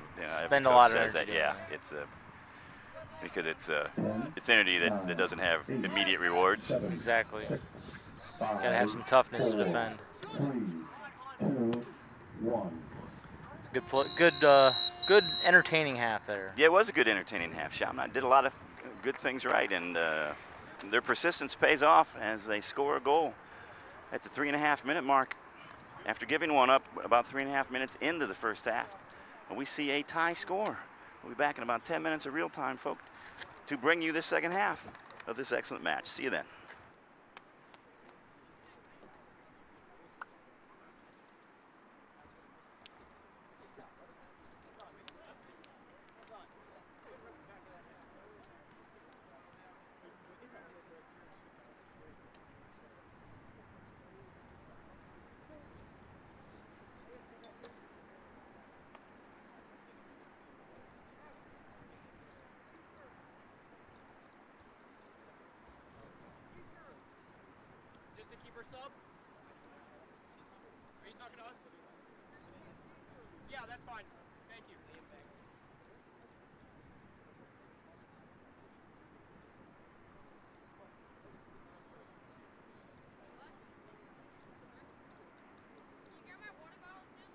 Spend a lot of energy. Yeah, it's because it's energy that doesn't have immediate rewards. Exactly. Gotta have some toughness to defend. 3, 2, 1. Good entertaining half there. Yeah, it was a good entertaining half. Chaminade did a lot of good things right, and their persistence pays off as they score a goal at the 3.5 minute mark. After giving one up about 3.5 minutes into the first half, and we see a tie score. We'll be back in about 10 minutes of real time, folks, to bring you this second half of this excellent match. See you then. Sub? Are you talking to us? Yeah, that's fine. Thank you. Can you get my water bottle too?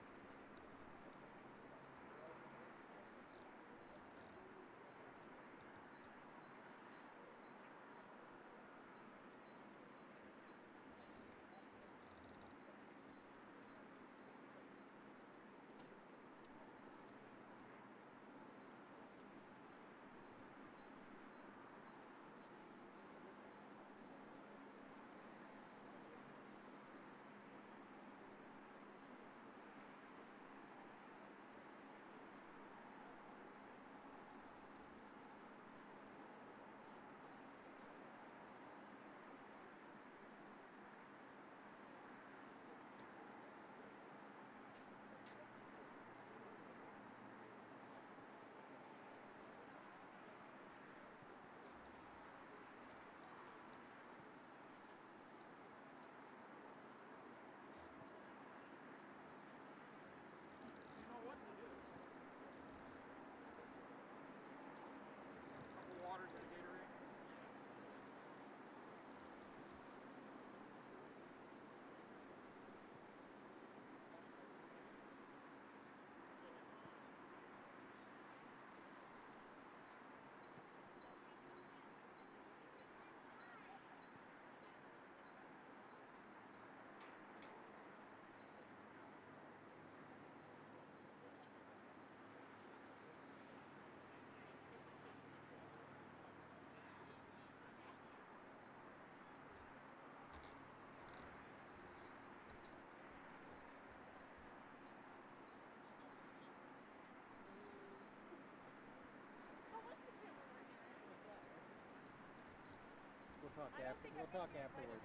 We'll talk afterwards.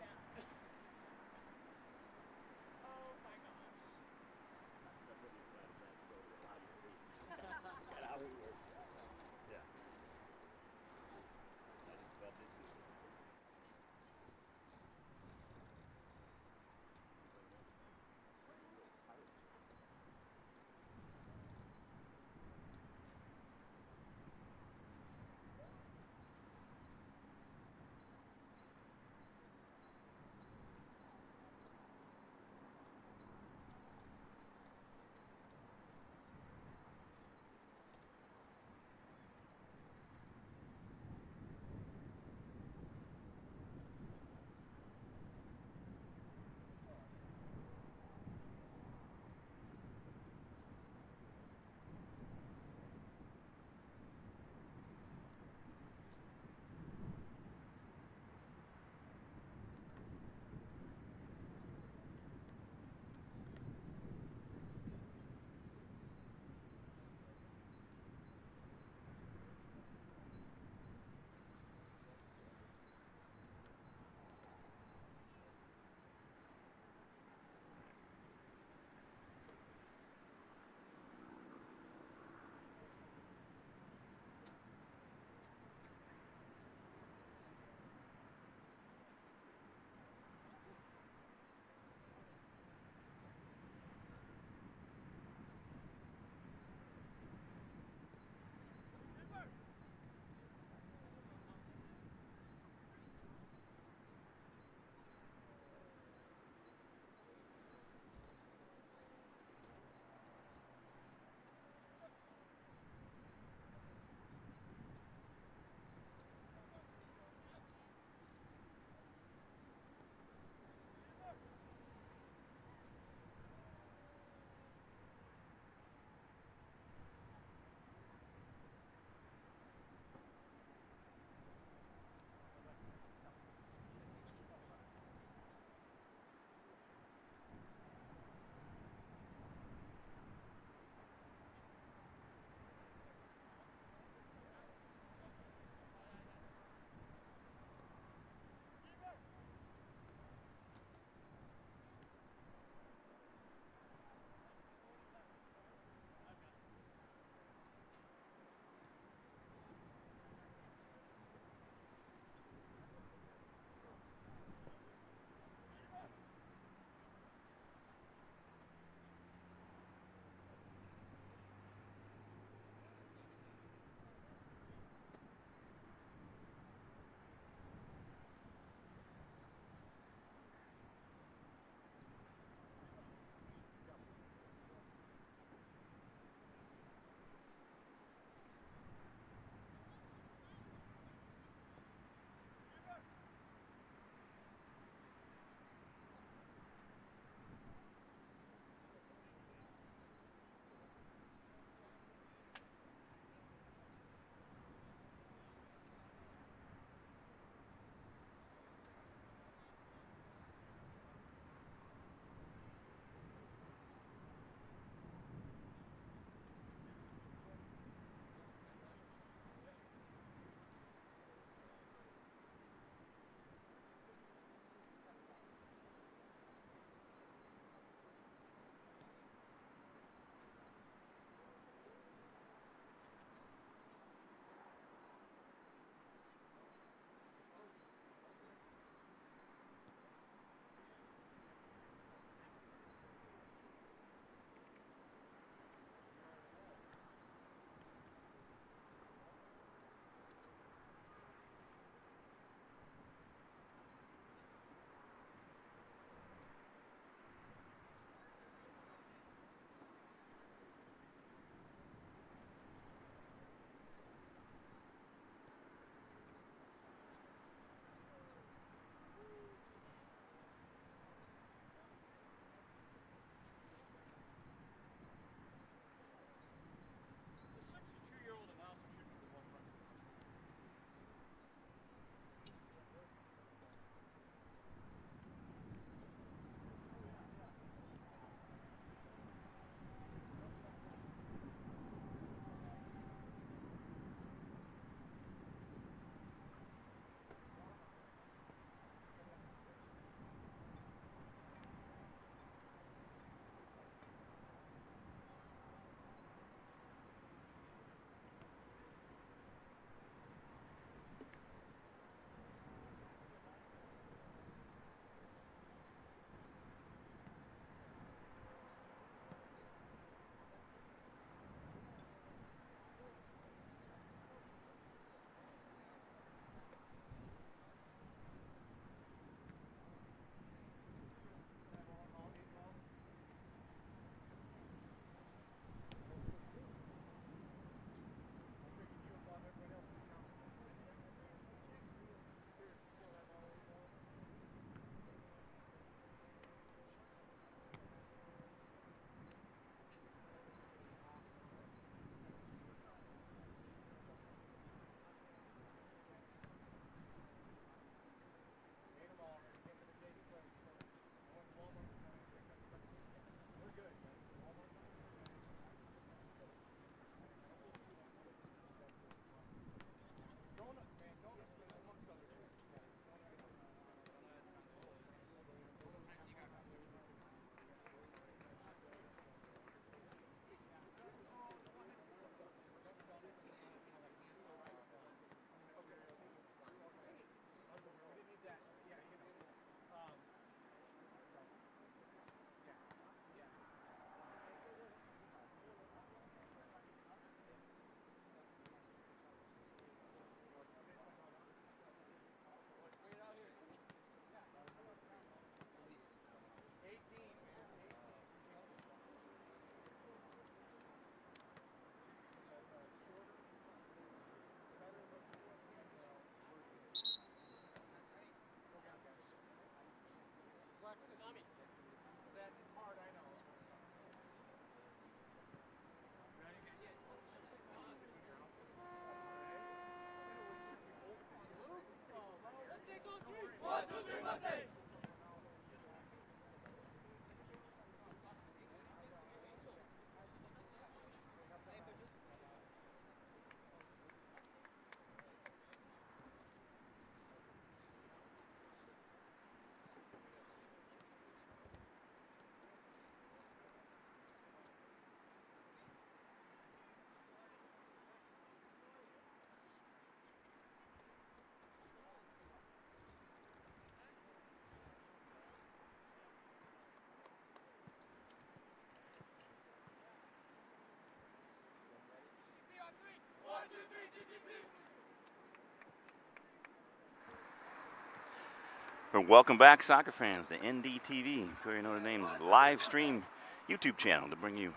Well, welcome back, soccer fans, to NDTV, Prairie Notre Dame's live stream YouTube channel, to bring you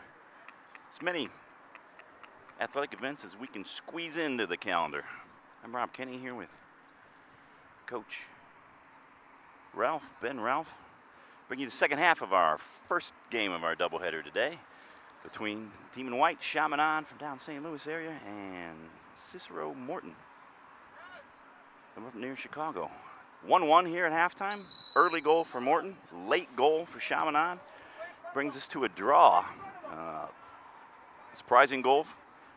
as many athletic events as we can squeeze into the calendar. I'm Rob Kenny here with Coach Ben Ralph, bringing you the second half of our first game of our doubleheader today between Team in White, Chaminade from down St. Louis area, and Cicero Morton from up near Chicago. 1-1 here at halftime. Early goal for Morton, late goal for Chaminade. Brings us to a draw. Surprising goal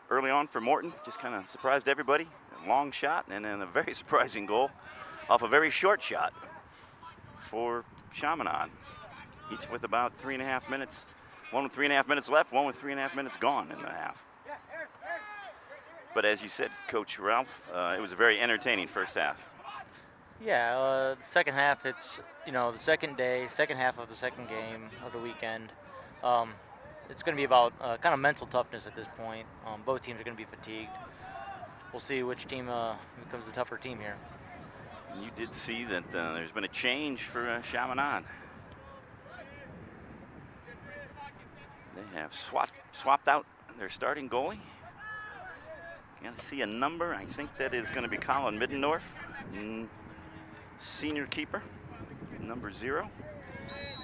early on for Morton, just kind of surprised everybody. A long shot, and then a very surprising goal off a very short shot for Chaminade. Each with about 3.5 minutes. One with 3.5 minutes left, one with 3.5 minutes gone in the half. But as you said, Coach Ralph, it was a very entertaining first half. Yeah, the second half, it's, the second half of the second game of the weekend. It's going to be about kind of mental toughness at this point. Both teams are going to be fatigued. We'll see which team becomes the tougher team here. You did see that there's been a change for Chaminade. They have swapped out their starting goalie. You got to see a number. I think that is going to be Colin Middendorf. Senior keeper, number 0,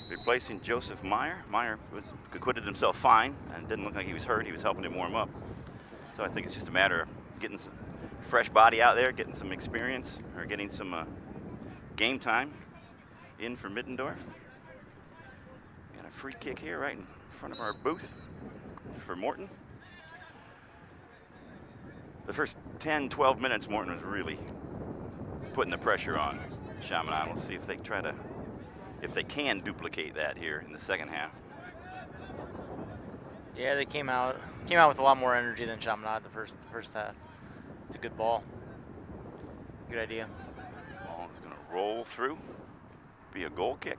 replacing Joseph Meyer. Meyer acquitted himself fine and didn't look like he was hurt. He was helping him warm up. So I think it's just a matter of getting some fresh body out there, getting some experience, or getting some game time in for Middendorf. Got a free kick here right in front of our booth for Morton. The first 10, 12 minutes, Morton was really putting the pressure on Chaminade. We'll see if they if they can duplicate that here in the second half. Yeah, they came out with a lot more energy than Chaminade the first half. It's a good ball. Good idea. Ball is going to roll through, be a goal kick.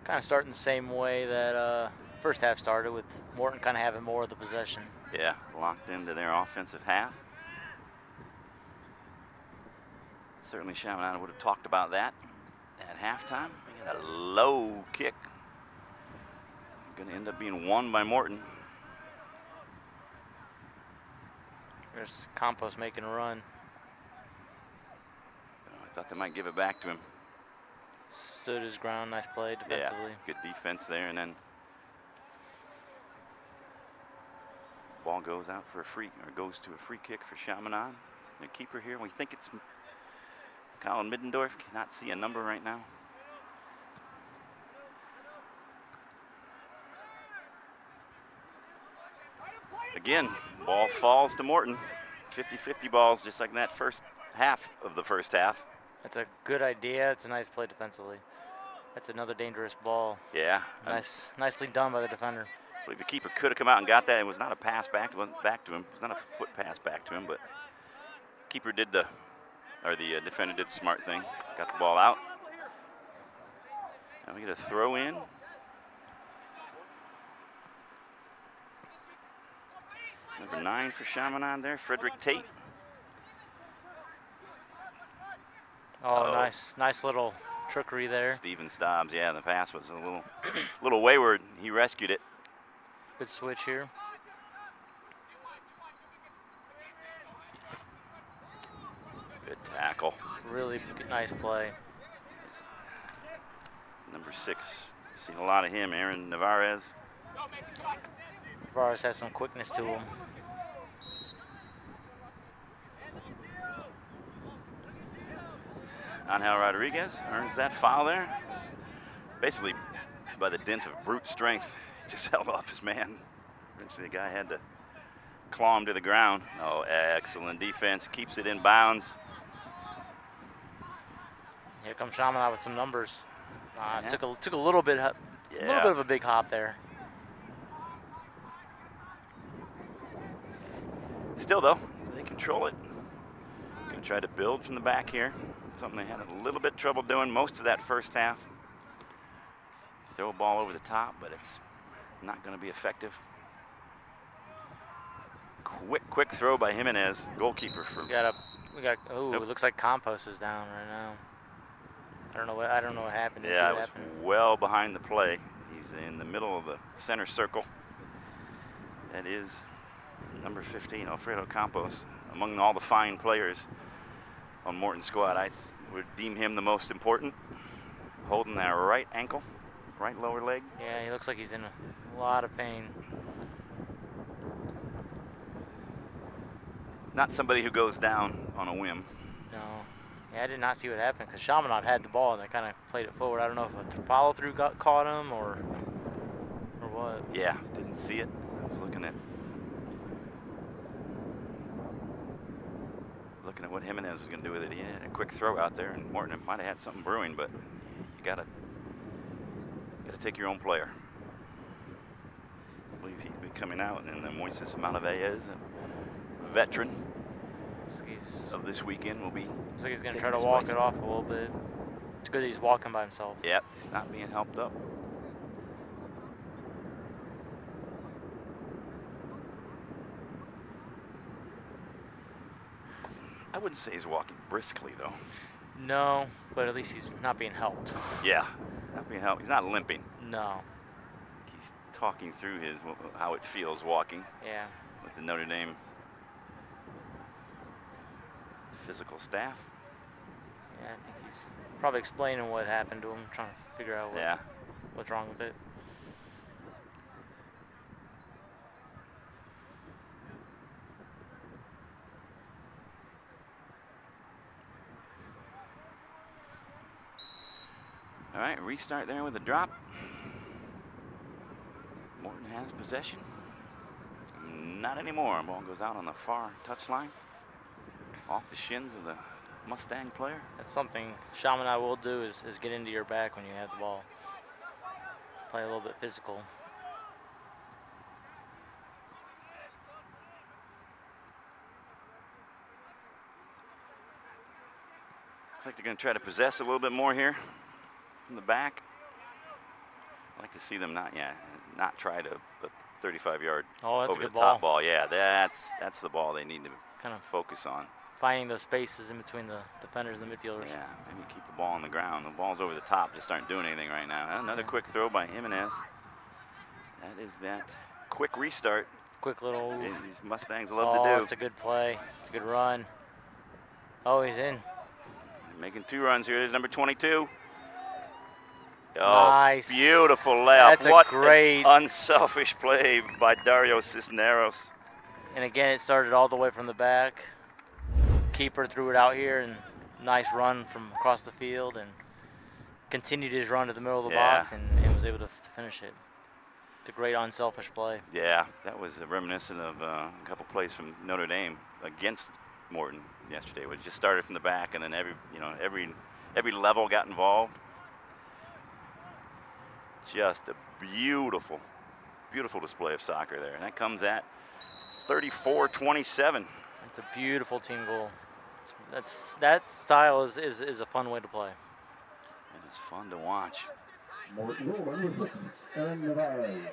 Kind of starting the same way that first half started, with Morton kind of having more of the possession. Yeah, locked into their offensive half. Certainly Chaminade would have talked about that at halftime. They got a low kick. Going to end up being won by Morton. There's Campos making a run. I thought they might give it back to him. Stood his ground, nice play defensively. Yeah, good defense there, and then ball goes out for goes to a free kick for Chaminade. The keeper here, we think it's Colin Middendorf. Cannot see a number right now. Again, ball falls to Morton. 50-50 balls, just like in that first half of the first half. That's a good idea. It's a nice play defensively. That's another dangerous ball. Yeah. Nicely done by the defender. I believe the keeper could have come out and got that. It was not a pass back to him. It was not a foot pass back to him, but keeper did the defender did the smart thing. Got the ball out. Now we get a throw in. Number 9 for Chaminade there, Frederick Tate. Oh, nice little trickery there. Steven Stobbs, yeah, the pass was a little wayward. He rescued it. Good switch here. Good tackle. Really nice play. Number 6, seen a lot of him, Aaron Navarez. Navarez has some quickness to him. Angel Rodriguez earns that foul there. Basically, by the dint of brute strength, just held off his man. Eventually, the guy had to claw him to the ground. Oh, excellent defense. Keeps it in bounds. Here comes Chaminade with some numbers. Took a little bit of a big hop there. Still, though, they control it. Going to try to build from the back here. Something they had a little bit trouble doing most of that first half. Throw a ball over the top, but it's not going to be effective. quick throw by Jimenez, goalkeeper for. Oh, Nope. It looks like Compost is down right now. I don't know what happened. Didn't see Yeah, what it was happened. well behind the play. He's in the middle of the center circle. That is number 15, Alfredo Campos. Among all the fine players on Morton's squad, I would deem him the most important. Holding that right ankle, right lower leg. Yeah, he looks like he's in a lot of pain. Not somebody who goes down on a whim. No. Yeah, I did not see what happened because Chaminade had the ball and they kind of played it forward. I don't know if a follow-through caught him or what. Yeah, didn't see it. I was looking at what Jimenez was going to do with it. He had a quick throw out there, and Morton might have had something brewing, but you gotta take your own player. I believe he's been coming out, and then Moises Malaveas, a veteran of this weekend, will be. Looks like he's going to try to walk it off a little bit. It's good that he's walking by himself. Yep, he's not being helped up. I wouldn't say he's walking briskly, though. No, but at least he's not being helped. Yeah, not being helped. He's not limping. No. He's talking through how it feels walking. Yeah. With the Notre Dame physical staff. Yeah, I think he's probably explaining what happened to him, trying to figure out what's wrong with it. All right, restart there with a drop. Morton has possession. Not anymore. Ball goes out on the far touchline. Off the shins of the Mustang player. That's something Chaminade will do is get into your back when you have the ball. Play a little bit physical. Looks like they're going to try to possess a little bit more here from the back. I'd like to see them not try to 35-yard over the top ball. Yeah, that's the ball they need to kind of focus on. Finding those spaces in between the defenders and the midfielders. Yeah, maybe keep the ball on the ground. The balls over the top just aren't doing anything right now. Another quick throw by Jimenez. That is that quick restart. Quick little. These Mustangs love to do. Oh, it's a good play. It's a good run. Oh, he's in. Making 2 runs here. There's number 22. Oh, nice. Beautiful layout. That's a great, unselfish play by Dario Cisneros. And again, it started all the way from the back. Keeper threw it out here, and nice run from across the field, and continued his run to the middle of the box, and was able to finish it. It's a great unselfish play. Yeah, that was reminiscent of a couple plays from Notre Dame against Morton yesterday. It just started from the back, and then every level got involved. Just a beautiful, beautiful display of soccer there, and that comes at 34-27. It's a beautiful team goal. That style is a fun way to play. And it's fun to watch. Aaron Nevada.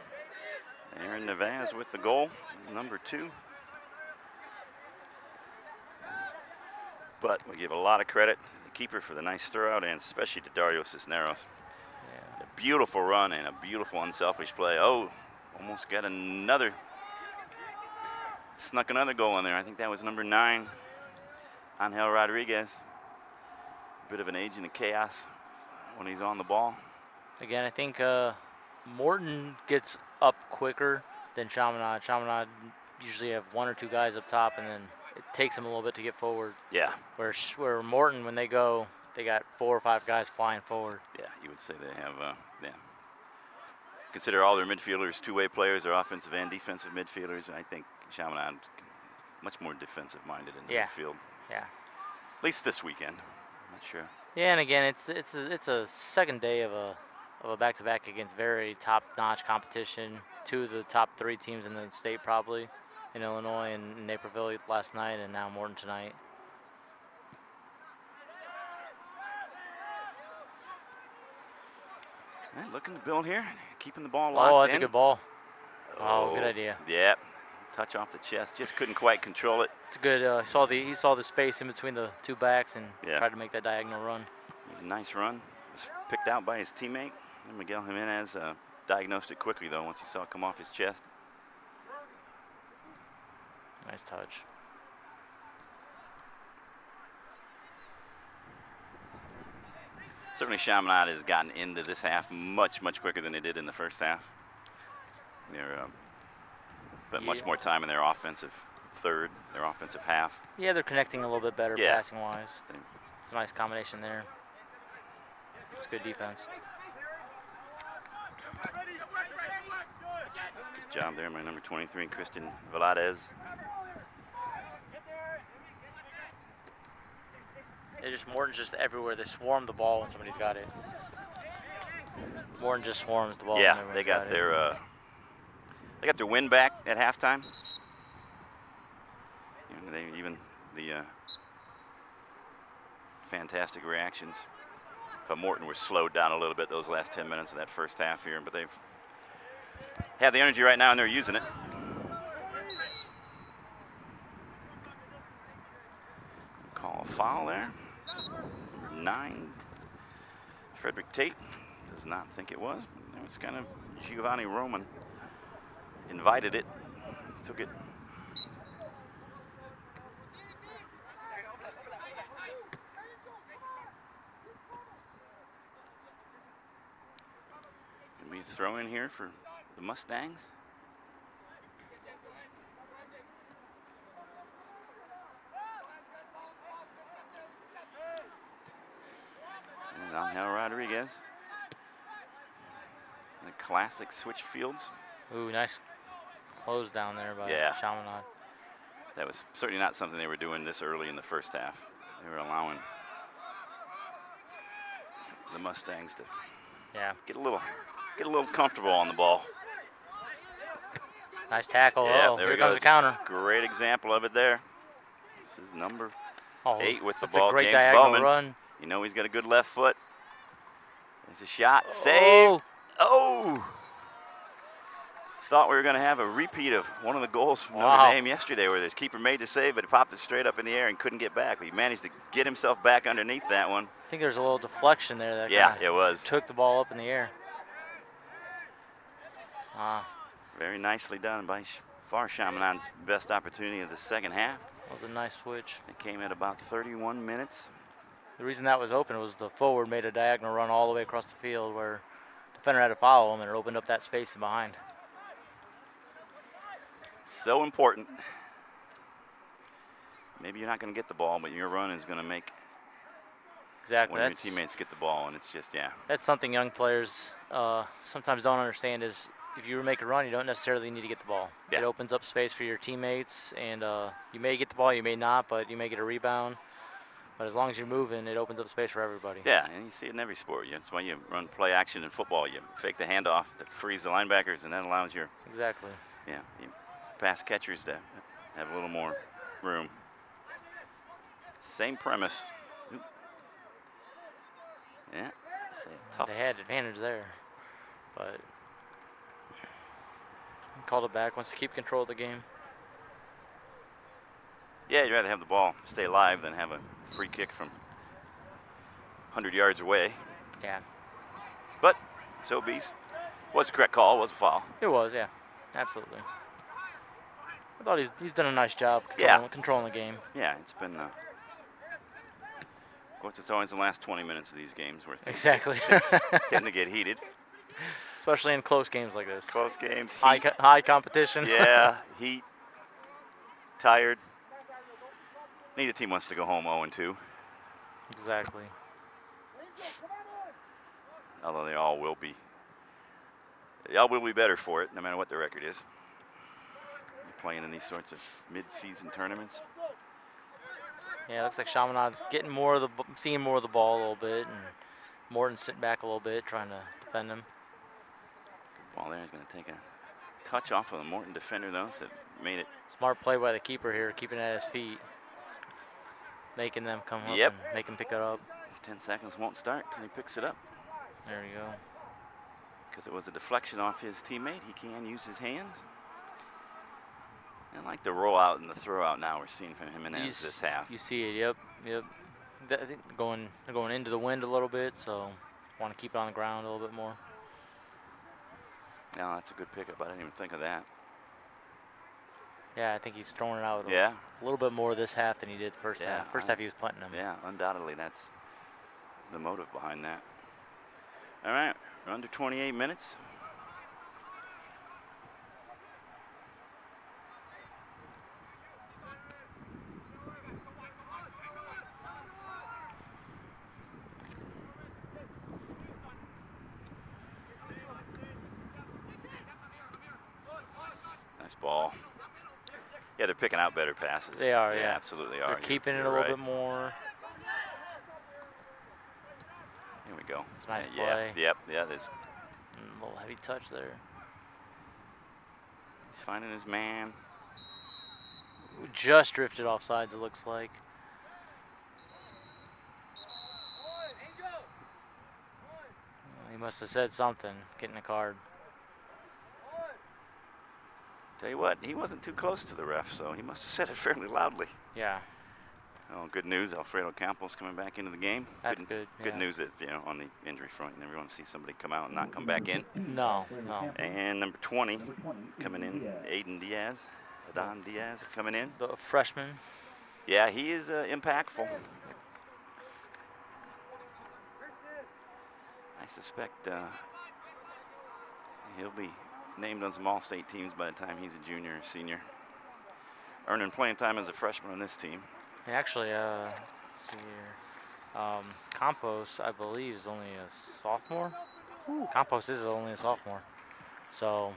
Aaron Nevada with the goal, number 2. But we give a lot of credit to the keeper for the nice throw out, and especially to Dario Cisneros. Yeah. A beautiful run and a beautiful unselfish play. Oh, almost got another. Snuck another goal in there. I think that was number 9, Angel Rodriguez. A bit of an agent of chaos when he's on the ball. Again, I think Morton gets up quicker than Chaminade. Chaminade usually have 1 or 2 guys up top, and then it takes them a little bit to get forward. Yeah. Where Morton, when they go, they got 4 or 5 guys flying forward. Yeah, you would say they have, Consider all their midfielders two-way players, their offensive and defensive midfielders. I think Chaminade much more defensive-minded in the midfield. Yeah. At least this weekend. I'm not sure. Yeah, and again, it's a second day of a back-to-back against very top-notch competition. 2 of the top 3 teams in the state probably, in Illinois and Naperville last night, and now Morton tonight. Looking to build here, keeping the ball locked in. Oh, that's a good ball. Oh, good idea. Yeah, Touch off the chest, just couldn't quite control it. It's good. He saw the space in between the two backs and tried to make that diagonal run. Nice run. Was picked out by his teammate. And Miguel Jimenez diagnosed it quickly though once he saw it come off his chest. Nice touch. Certainly Chaminade has gotten into this half much quicker than they did in the first half. They're but much more time in their offensive third, their offensive half. Yeah, they're connecting a little bit better passing wise. It's a nice combination there. It's good defense. Good job there by number 23, Christian Valadez. Morton's just everywhere. They swarm the ball when somebody's got it. Morton just swarms the ball. Yeah, they got their win back at halftime. The fantastic reactions. But Morton was slowed down a little bit those last 10 minutes of that first half here, but they've have the energy right now and they're using it. Call a foul there. Number 9, Frederick Tate does not think it was. It was kind of Giovanni Roman invited it, took it. Can we throw in here for the Mustangs? And Angel Rodriguez. The classic switch fields. Ooh, nice close down there by Chaminade. That was certainly not something they were doing this early in the first half. They were allowing the Mustangs to get a little comfortable on the ball. Nice tackle. Yeah, oh, there here goes comes the counter. Great example of it there. This is number 8 with the that's ball. A great James diagonal Bowman. run. You know he's got a good left foot. There's a shot. Saved. Oh! Thought we were going to have a repeat of one of the goals from Notre Dame yesterday where this keeper made the save, but it popped it straight up in the air and couldn't get back. But he managed to get himself back underneath that one. I think there's a little deflection there. That it was. Took the ball up in the air. Very nicely done by far Chaminade's best opportunity of the second half. That was a nice switch. It came at about 31 minutes. The reason that was open was the forward made a diagonal run all the way across the field where the defender had to follow him and it opened up that space in behind. So important. Maybe you're not going to get the ball, but your run is going to make one of your teammates get the ball, and it's just, That's something young players sometimes don't understand is if you make a run, you don't necessarily need to get the ball. It opens up space for your teammates, and you may get the ball, you may not, but you may get a rebound. But as long as you're moving, it opens up space for everybody. Yeah, and you see it in every sport. That's why you run play action in football. You fake the handoff that frees the linebackers, and that allows your you pass catchers to have a little more room. Same premise. Oop. Yeah, tough. They had advantage there, but called it back. Wants to keep control of the game. Yeah, you'd rather have the ball stay alive than have a free kick from 100 yards away. Yeah. But so be it. Was the correct call, was a foul. It was, yeah, absolutely. I thought he's done a nice job controlling the game. Yeah, it's been, of course, it's always the last 20 minutes of these games where things tend to get heated. Especially in close games like this. Close games. High competition. Yeah, heat, tired. Neither team wants to go home 0-2. Exactly. Although they all will be. They all will be better for it, no matter what their record is. Playing in these sorts of mid-season tournaments. Yeah, it looks like Chaminade's getting seeing more of the ball a little bit, and Morton's sitting back a little bit, trying to defend him. Good ball there. He's going to take a touch off of the Morton defender, though, so it made it. Smart play by the keeper here, keeping it at his feet, making them come up and make him pick it up. His 10 seconds won't start until he picks it up. There you go. Because it was a deflection off his teammate, he can use his hands. And like the rollout and the throw out now we're seeing from Jimenez this half. You see it, yep. I think they're going into the wind a little bit, so want to keep it on the ground a little bit more. No, that's a good pickup. I didn't even think of that. Yeah, I think he's throwing it out Yeah. a little bit more this half than he did the first Yeah, half. First half he was punting them. Yeah, undoubtedly that's the motive behind that. All right, we're under 28 minutes. Nice ball. Yeah, they're picking out better passes. They are, yeah. Absolutely are. They're keeping it a You're little right. bit more. Here we go. It's a nice Yeah, play. yep, yeah, there's, A little heavy touch there. he's finding his man. We just drifted off sides, it looks like. He must have said something, getting a card. Tell you what, he wasn't too close to the ref, so he must have said it fairly loudly. Yeah, Oh, good news, Alfredo Campos coming back into the game. that's good. Good yeah. news that, you know, on the injury front, you never want to see somebody come out and not come back in. No. And number 20 Number 20, coming in, Adan Diaz coming in. The freshman. Yeah, he is impactful. I suspect he'll be named on some all-state teams by the time he's a junior or senior. Earning playing time as a freshman on this team. And actually, let's see here. Campos, I believe, is only a sophomore. Campos is only a sophomore. So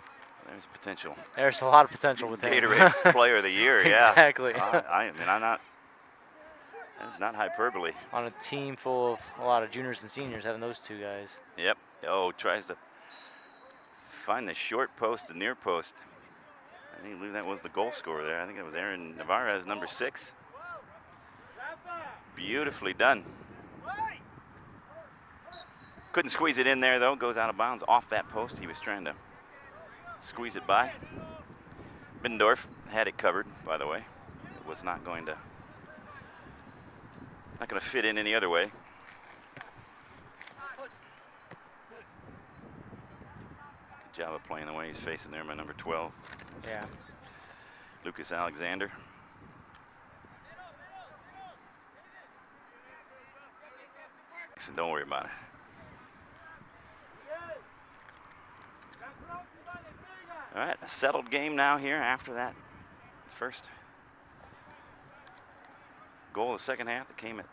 There's potential. there's a lot of potential with him. Gatorade Player of the Year, yeah. Exactly. I mean, I'm not. That's not hyperbole. On a team full of a lot of juniors and seniors, having those two guys. Yep. Oh, tries to find the short post, the near post. I think believe that was the goal scorer there. I think it was Aaron Navarez, number 6. Beautifully done. Couldn't squeeze it in there though. Goes out of bounds off that post. He was trying to squeeze it by. Bindorf had it covered, by the way. It was not going to fit in any other way. Good job of playing the way he's facing there, my number 12. Yeah. Lucas Alexander. So don't worry about it. All right, a settled game now here after that first goal of the second half that came at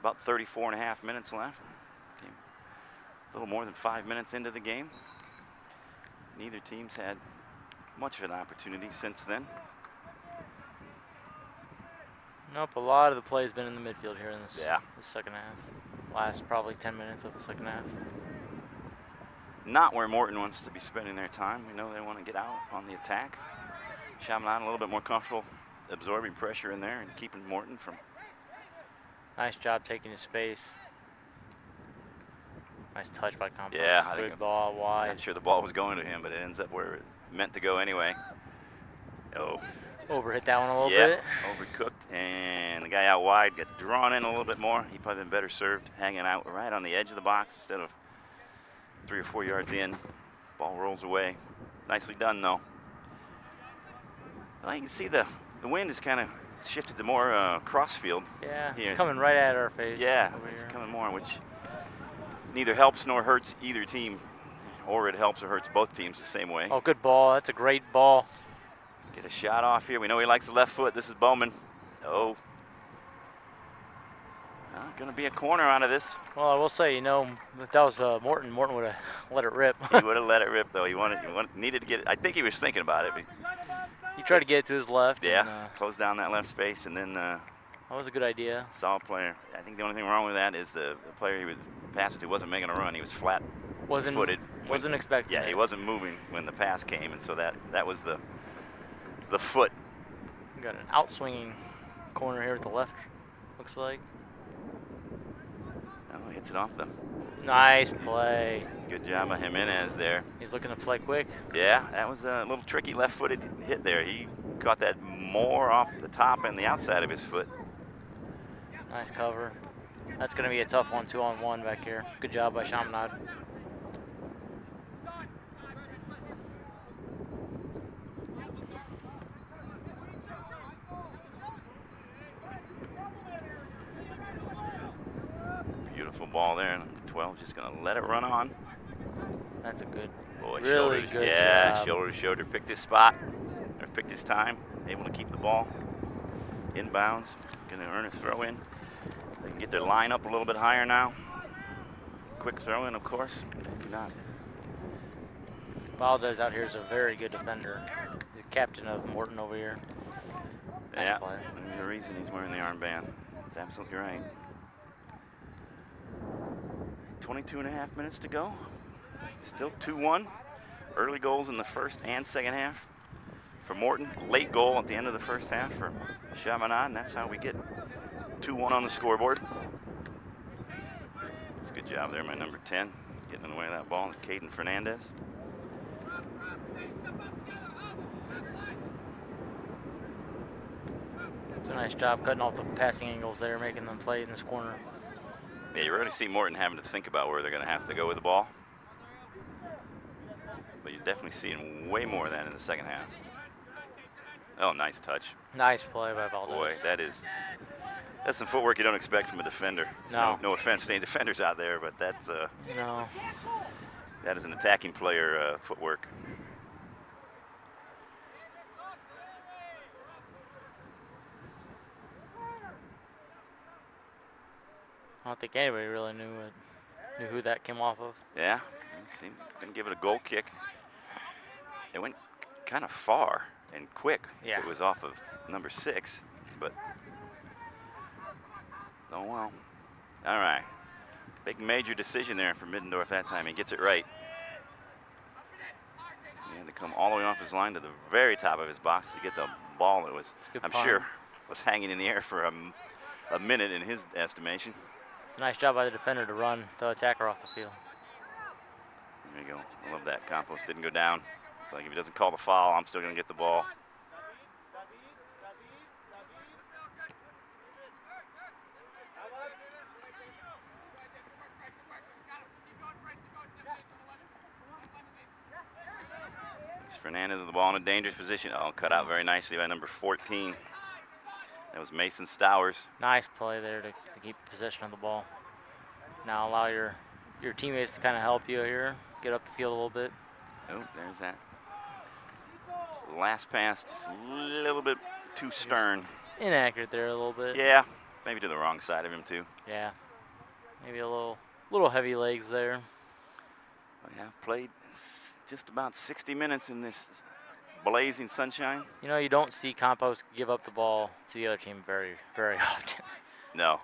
about 34.5 minutes left. Came a little more than 5 minutes into the game. Neither team's had much of an opportunity since then. Nope, a lot of the play's been in the midfield here in this, Yeah. this second half. Last probably 10 minutes of the second half. Not where Morton wants to be spending their time. We know they want to get out on the attack. Chaminade a little bit more comfortable absorbing pressure in there and keeping Morton from. Nice job taking his space. Nice touch by Campos. Yeah, I think Good ball wide. Not sure the ball was going to him, but it ends up where it meant to go anyway. Oh. Overhit that one a little Yeah, bit. overcooked, and the guy out wide got drawn in a little bit more. He probably been better served hanging out right on the edge of the box instead of 3 or 4 yards in. Ball rolls away. Nicely done, though. Well, you can see the wind is kind of shifted to more crossfield. Yeah, Here, it's coming right at our face. Yeah, over it's here. coming more, which neither helps nor hurts either team, or it helps or hurts both teams the same way. Oh, good ball. That's a great ball. Get a shot off here. We know he likes the left foot. This is Bowman. Oh. Going to be a corner out of this. Well, I will say, you know, if that was Morton, Morton would have let it rip. He would have let it rip, though. He needed to get it. I think he was thinking about it. But He tried to get it to his left. yeah, And, close down that left space, and then that was a good idea. solid player. I think the only thing wrong with that is the player he would pass it to wasn't making a run. He was flat-footed. Wasn't expecting Yeah, it. he wasn't moving when the pass came, and so that was the foot. We got an outswinging corner here with the left, looks like. Oh, hits it off them. Nice play. Good job of Jimenez there. He's looking to play quick. Yeah, that was a little tricky left-footed hit there. He caught that more off the top and the outside of his foot. Nice cover. That's going to be a tough one, 2-on-1 back here. Good job by Chaminade. Beautiful ball there. Number 12 just going to let it run on. That's a good, Boy, really good job. Shoulder to shoulder. Picked his spot, or picked his time. Able to keep the ball inbounds. Going to earn a throw in. They can get their line up a little bit higher now. Quick throw in, of course. Maybe not. Valdez out here is a very good defender. The captain of Morton over here. Nice Yeah, play. there's a reason he's wearing the armband. That's absolutely right. 22.5 minutes to go. Still 2-1. Early goals in the first and second half for Morton. Late goal at the end of the first half for Chaminade, and that's how we get 2-1 on the scoreboard. It's a good job there, my number 10. Getting in the way of that ball is Caden Fernandez. It's a nice job cutting off the passing angles there, making them play in this corner. Yeah, you really see Morton having to think about where they're going to have to go with the ball. But you're definitely seeing way more of that in the second half. Oh, nice touch. Nice play by Valdez. Boy, that's some footwork you don't expect from a defender. No. No offense to any defenders out there, but that's No. that is an attacking player footwork. I don't think anybody really knew who that came off of. Yeah, gonna give it a goal kick. It went kind of far and quick. Yeah. If it was off of number 6, but oh well. All right, big major decision there for Middendorf that time. He gets it right. He had to come all the way off his line to the very top of his box to get the ball that was, I'm sure, was hanging in the air for a minute in his estimation. It's a nice job by the defender to run the attacker off the field. There you go. I love that. Campos didn't go down. It's like if he doesn't call the foul, I'm still going to get the ball. Fernandez with the ball in a dangerous position. Oh, cut out very nicely by number 14. That was Mason Stowers. Nice play there to keep possession of the ball. Now allow your teammates to kind of help you here, get up the field a little bit. Oh, there's that. Last pass, just a little bit too stern. Inaccurate there a little bit. Yeah, maybe to the wrong side of him too. Yeah, maybe a little heavy legs there. We have played just about 60 minutes in this blazing sunshine. You know, you don't see Campos give up the ball to the other team very, very often. No.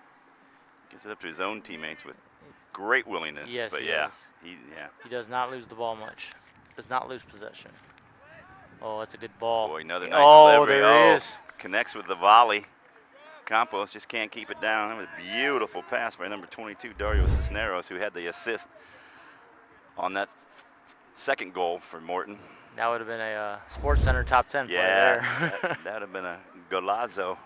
Gives it up to his own teammates with great willingness. Yes, but he yeah, does. He does not lose the ball much. Does not lose possession. Oh, that's a good ball. Boy, another nice delivery. There it is. Connects with the volley. Campos just can't keep it down. That was a beautiful pass by number 22, Dario Cisneros, who had the assist on that second goal for Morton. That would have been a Sports Center top 10 play there. that would have been a golazo.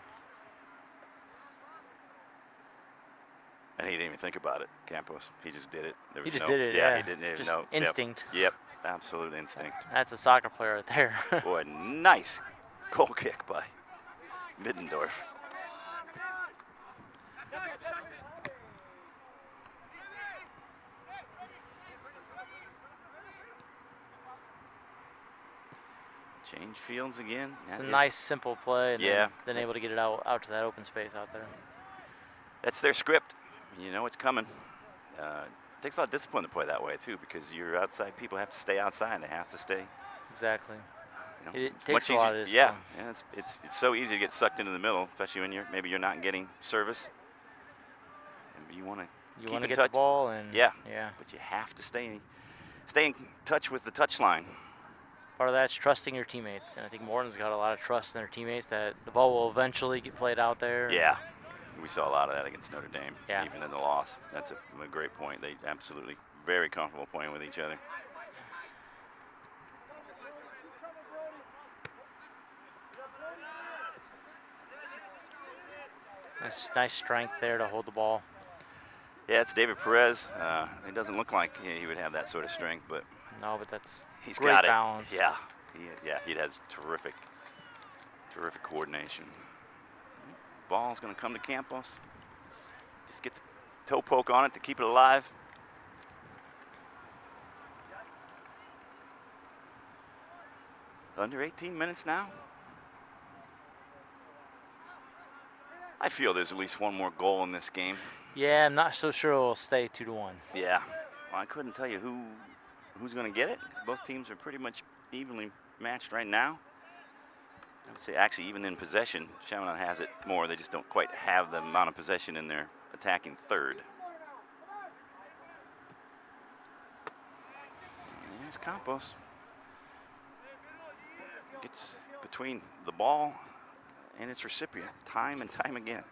And he didn't even think about it, Campos. He just did it. He just did it, yeah. He didn't just know. instinct. Yep, absolute instinct. That's a soccer player right there. Boy, nice goal kick by Middendorf. Change fields again. It's a nice, simple play, and yeah, then able to get it out to that open space out there. That's their script. You know it's coming. It takes a lot of discipline to play that way too, because your outside people have to stay outside. They have to stay. Exactly. You know, it takes a lot of discipline. Yeah, it's so easy to get sucked into the middle, especially when you're not getting service. And you want to get the ball, and yeah. But you have to stay in touch with the touch line. Part of that's trusting your teammates, and I think Morton's got a lot of trust in their teammates that the ball will eventually get played out there. Yeah, we saw a lot of that against Notre Dame, yeah. Even in the loss. That's a great point. They absolutely very comfortable playing with each other. Nice strength there to hold the ball. Yeah, it's David Perez. It doesn't look like he would have that sort of strength, but No, but that's he's great got it. balance. Yeah, he has terrific coordination. Ball's going to come to Campos. Just gets a toe poke on it to keep it alive. Under 18 minutes now. I feel there's at least one more goal in this game. Yeah, I'm not so sure it'll stay 2-1. Yeah, well, I couldn't tell you who's going to get it. Both teams are pretty much evenly matched right now. I would say actually even in possession, Chaminade has it more. They just don't quite have the amount of possession in their attacking third. There's Campos. Gets between the ball and its recipient time and time again.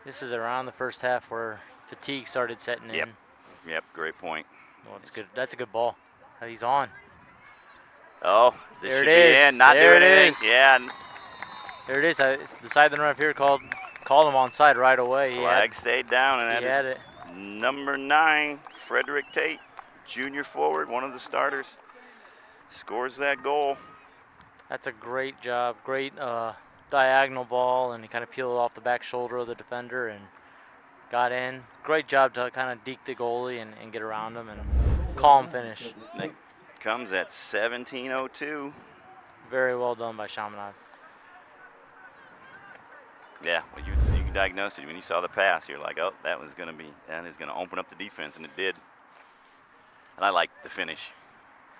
This is around the first half where fatigue started setting in. Yep, great point. Well, it's good. That's a good ball. He's on. Oh, this there should it is. Be in. Not there doing it anything. Is. Yeah. There it is. The side runner up here called him onside right away. Flag stayed down, and that he had is it. number 9, Frederick Tate, junior forward, one of the starters, scores that goal. That's a great job. Great diagonal ball, and he kind of peeled off the back shoulder of the defender and got in. Great job to kind of deke the goalie and get around him and calm finish. That comes at 17:02. Very well done by Chaminade. Yeah, well, you diagnosed it when you saw the pass. You're like, oh, that is going to open up the defense, and it did. And I liked the finish.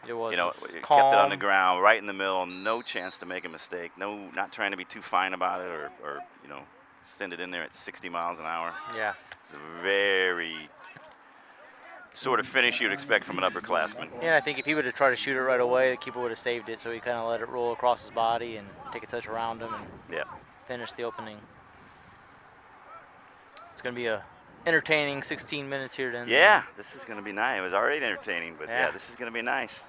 It was. You know, it kept it on the ground, right in the middle, no chance to make a mistake. No, not trying to be too fine about it or you know, send it in there at 60 miles an hour. Yeah. It's a very sort of finish you'd expect from an upperclassman. Yeah, I think if he would have tried to shoot it right away, the keeper would have saved it. So he kind of let it roll across his body and take a touch around him and finish the opening. It's going to be a entertaining 16 minutes here then. Yeah, this is going to be nice. It was already entertaining, but yeah, this is going to be nice.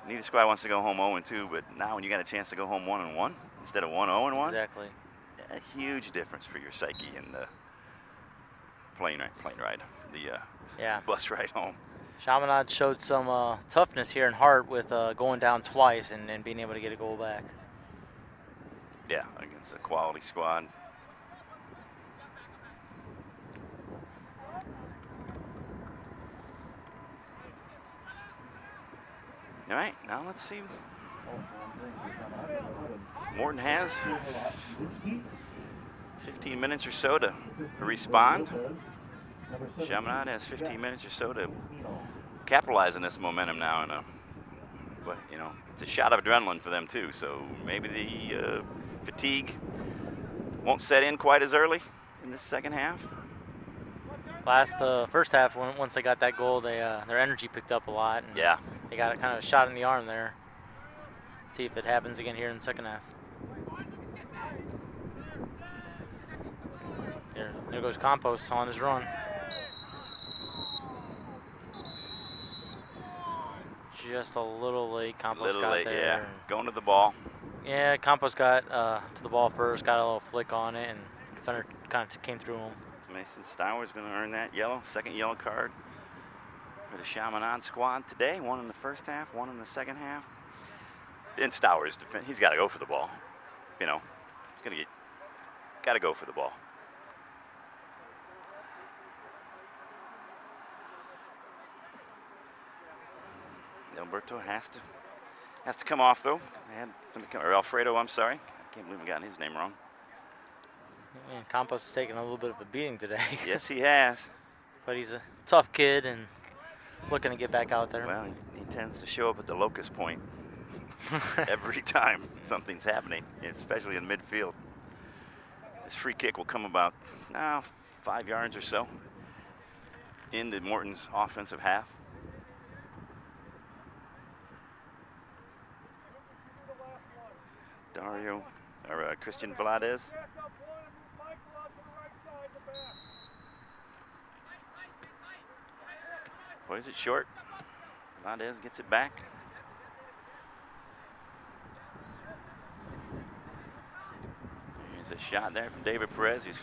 Neither squad wants to go home 0-2, but now when you got a chance to go home 1-1 instead of 1-0-1, exactly, a huge difference for your psyche in the plane ride, the bus ride home. Chaminade showed some toughness here in heart with going down twice and being able to get a goal back. Yeah, against a quality squad. All right, now let's see. Morton has 15 minutes or so to respond. Chaminade has 15 minutes or so to capitalize on this momentum now. But you know, it's a shot of adrenaline for them too. So maybe the fatigue won't set in quite as early in this second half. First half, once they got that goal, their energy picked up a lot. And they got a kind of shot in the arm there. Let's see if it happens again here in the second half. There goes Campos on his run. Just a little late. Campos got there. Yeah. Going to the ball. Yeah, Campos got to the ball first, got a little flick on it, and the defender kind of came through him. Mason Stowers going to earn that second yellow card for the Chaminade squad today. One in the first half, one in the second half. And Stowers, he's got to go for the ball. You know, he's got to go for the ball. Alberto has to come off though. Or Alfredo, I'm sorry. I can't believe I got his name wrong. Yeah, Campos is taking a little bit of a beating today. Yes, he has. But he's a tough kid and looking to get back out there. Well, he tends to show up at the locust point every time something's happening, especially in midfield. This free kick will come about 5 yards or so into Morton's offensive half. Christian Vlades. Plays it short. Vlades gets it back. There's a shot there from David Perez. He's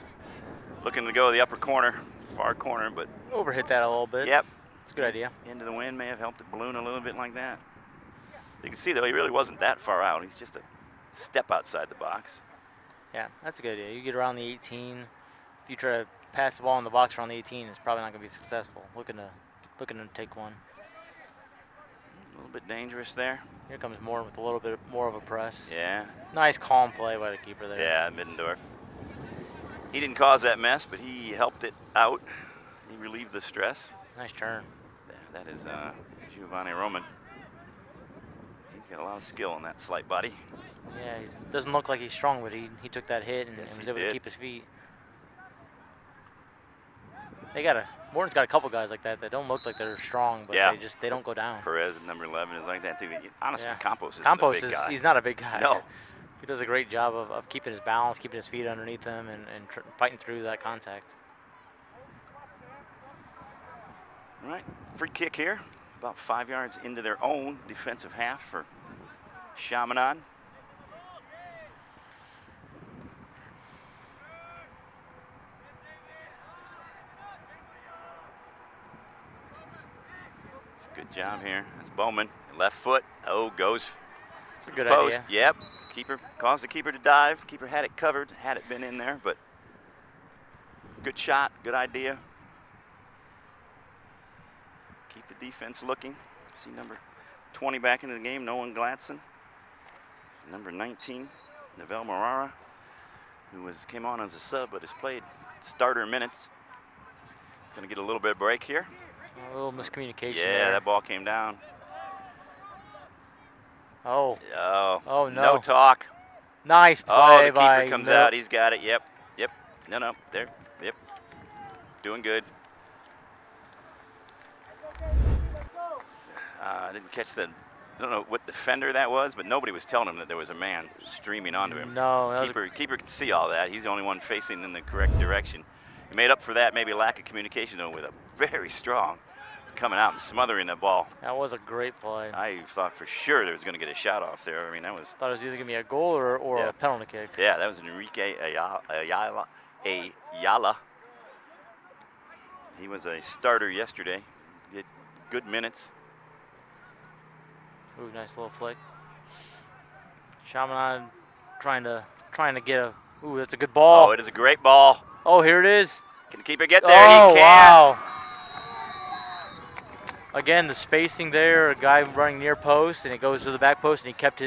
looking to go the upper corner, far corner, but Overhit that a little bit. yep. It's a good idea. Into the wind may have helped it balloon a little bit like that. You can see, though, he really wasn't that far out. He's just a step outside the box. Yeah, that's a good idea. You get around the 18. If you try to pass the ball in the box around the 18, it's probably not going to be successful. Looking to take one. A little bit dangerous there. Here comes Morton with a little bit more of a press. Yeah. Nice calm play by the keeper there. Yeah, Middendorf. He didn't cause that mess, but he helped it out. He relieved the stress. Nice turn. Yeah, that is Giovanni Roman. He's got a lot of skill in that slight body. Yeah, he doesn't look like he's strong, but he took that hit and, Yes, and was he able did. to keep his feet. Morton's got a couple guys like that don't look like they're strong, but Yeah. they don't go down. Perez, number 11, is like that too. Honestly, Yeah. Campos isn't Campos a big guy. he's not a big guy. No. He does a great job of keeping his balance, keeping his feet underneath him, and fighting through that contact. All right, free kick here. About 5 yards into their own defensive half for Chaminade. It's a good job here. That's Bowman. Left foot. Oh, goes It's a good post. idea. Yep. Keeper caused the keeper to dive. Keeper had it covered. Had it been in there, but good shot. Good idea. Keep the defense looking. See number 20 back into the game, Nolan Gladson. Number 19, Neville Morara, who came on as a sub but has played starter minutes. Going to get a little bit of break here. A little miscommunication Yeah, there. that ball came down. Oh, Oh, no. No talk. nice play Oh, the by keeper comes Mil- out. He's got it. Yep. No, there. Yep. Doing good. I didn't catch I don't know what defender that was, but nobody was telling him that there was a man streaming onto him. No, that was Keeper can see all that. He's the only one facing in the correct direction. He made up for that, maybe lack of communication, though, with a very strong coming out and smothering the ball. that was a great play. I thought for sure there was going to get a shot off there. I mean, that was, Thought it was either going to be a goal or Yeah. a penalty kick. yeah, that was Enrique Ayala. He was a starter yesterday. Did good minutes. Ooh, nice little flick. Chaminade trying to get a. Ooh, that's a good ball. Oh, it is a great ball. Oh, here it is. Can the keeper get there? Oh, He can. wow. Again, the spacing there, a guy running near post, and it goes to the back post, and he kept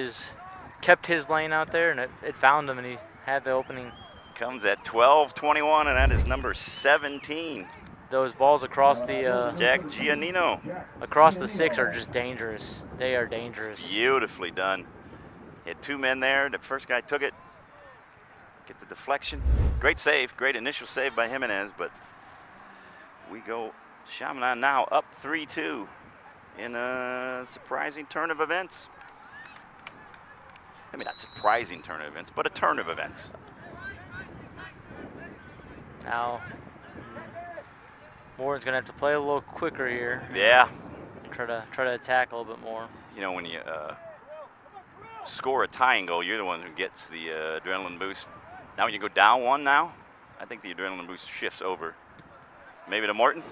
his lane out there, and it found him, and he had the opening. Comes at 12:21, and that is number 17, Those balls across the Jack Giannino. across the 6 are just dangerous. They are dangerous. Beautifully done. He had 2 men there. The first guy took it. Get the deflection. Great save. Great initial save by Jimenez, but we go Chaminade now up 3-2 in a surprising turn of events. I mean, not surprising turn of events, but a turn of events. Now, Morton's gonna have to play a little quicker here. Yeah. And try to attack a little bit more. You know, when you score a tying goal, you're the one who gets the adrenaline boost. Now when you go down 1 now, I think the adrenaline boost shifts over. Maybe to Morton,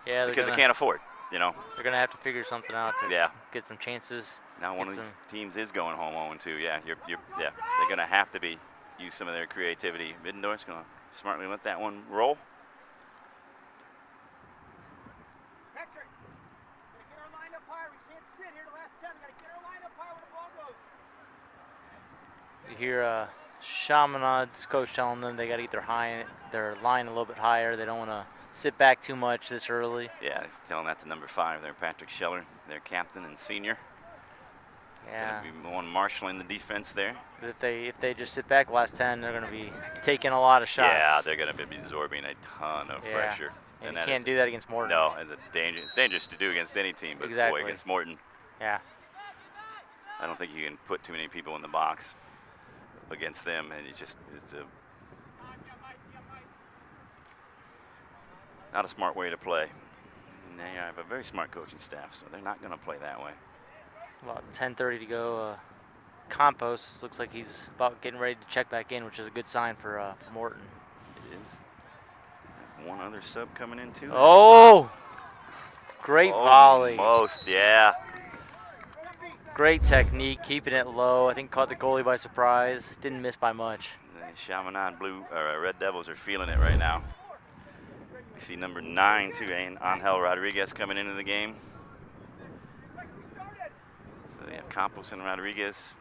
Yeah, because they can't afford, you know. they're gonna have to figure something out to Yeah. get some chances. Now one of Get these some- teams is going home 0-2. Yeah, yeah, they're gonna have to use some of their creativity. Middendorf's gonna smartly let that one roll. Patrick, gotta get our line up higher. We can't sit here the last 10. We gotta get our line up higher when the ball goes. You hear Chaminade's coach telling them they got to get their line a little bit higher. They don't want to sit back too much this early. Yeah, he's telling that to number 5 there, Patrick Scheller, their captain and senior. Yeah. Gonna be one marshaling the defense there. If they just sit back the last 10, they're going to be taking a lot of shots. Yeah, they're gonna be absorbing a ton of Yeah. pressure. And you that can't is do that against Morton. No, it's it's dangerous to do against any team, but Exactly. boy, against Morton, Yeah. I don't think you can put too many people in the box against them, and it's not a smart way to play. And they have a very smart coaching staff, so they're not going to play that way. About 10:30 to go. Campos looks like he's about getting ready to check back in, which is a good sign for Morton. It is. Have one other sub coming in too. Oh! Great volley. Almost, yeah. Great technique, keeping it low. I think caught the goalie by surprise. Didn't miss by much. The Chaminade Red Devils are feeling it right now. We see number 9 too, Angel Rodriguez coming into the game. So they have Campos and Rodriguez,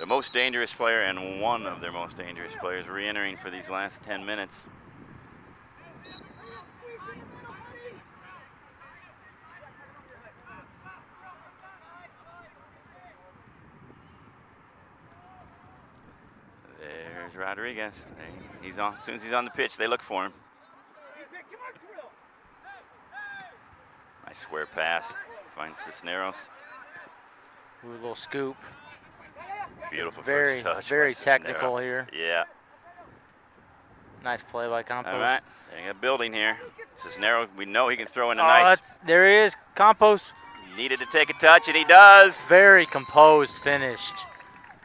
the most dangerous player and one of their most dangerous players, re-entering for these last 10 minutes. There's Rodriguez. He's on. As soon as he's on the pitch, they look for him. Nice square pass. Finds Cisneros. Ooh, a little scoop. Beautiful Very, first touch. very by Cisneros. technical here. Yeah. Nice play by Campos. All right. They got building here. Cisneros, we know he can throw in a nice. There he is, Campos. He needed to take a touch, and he does. Very composed finished.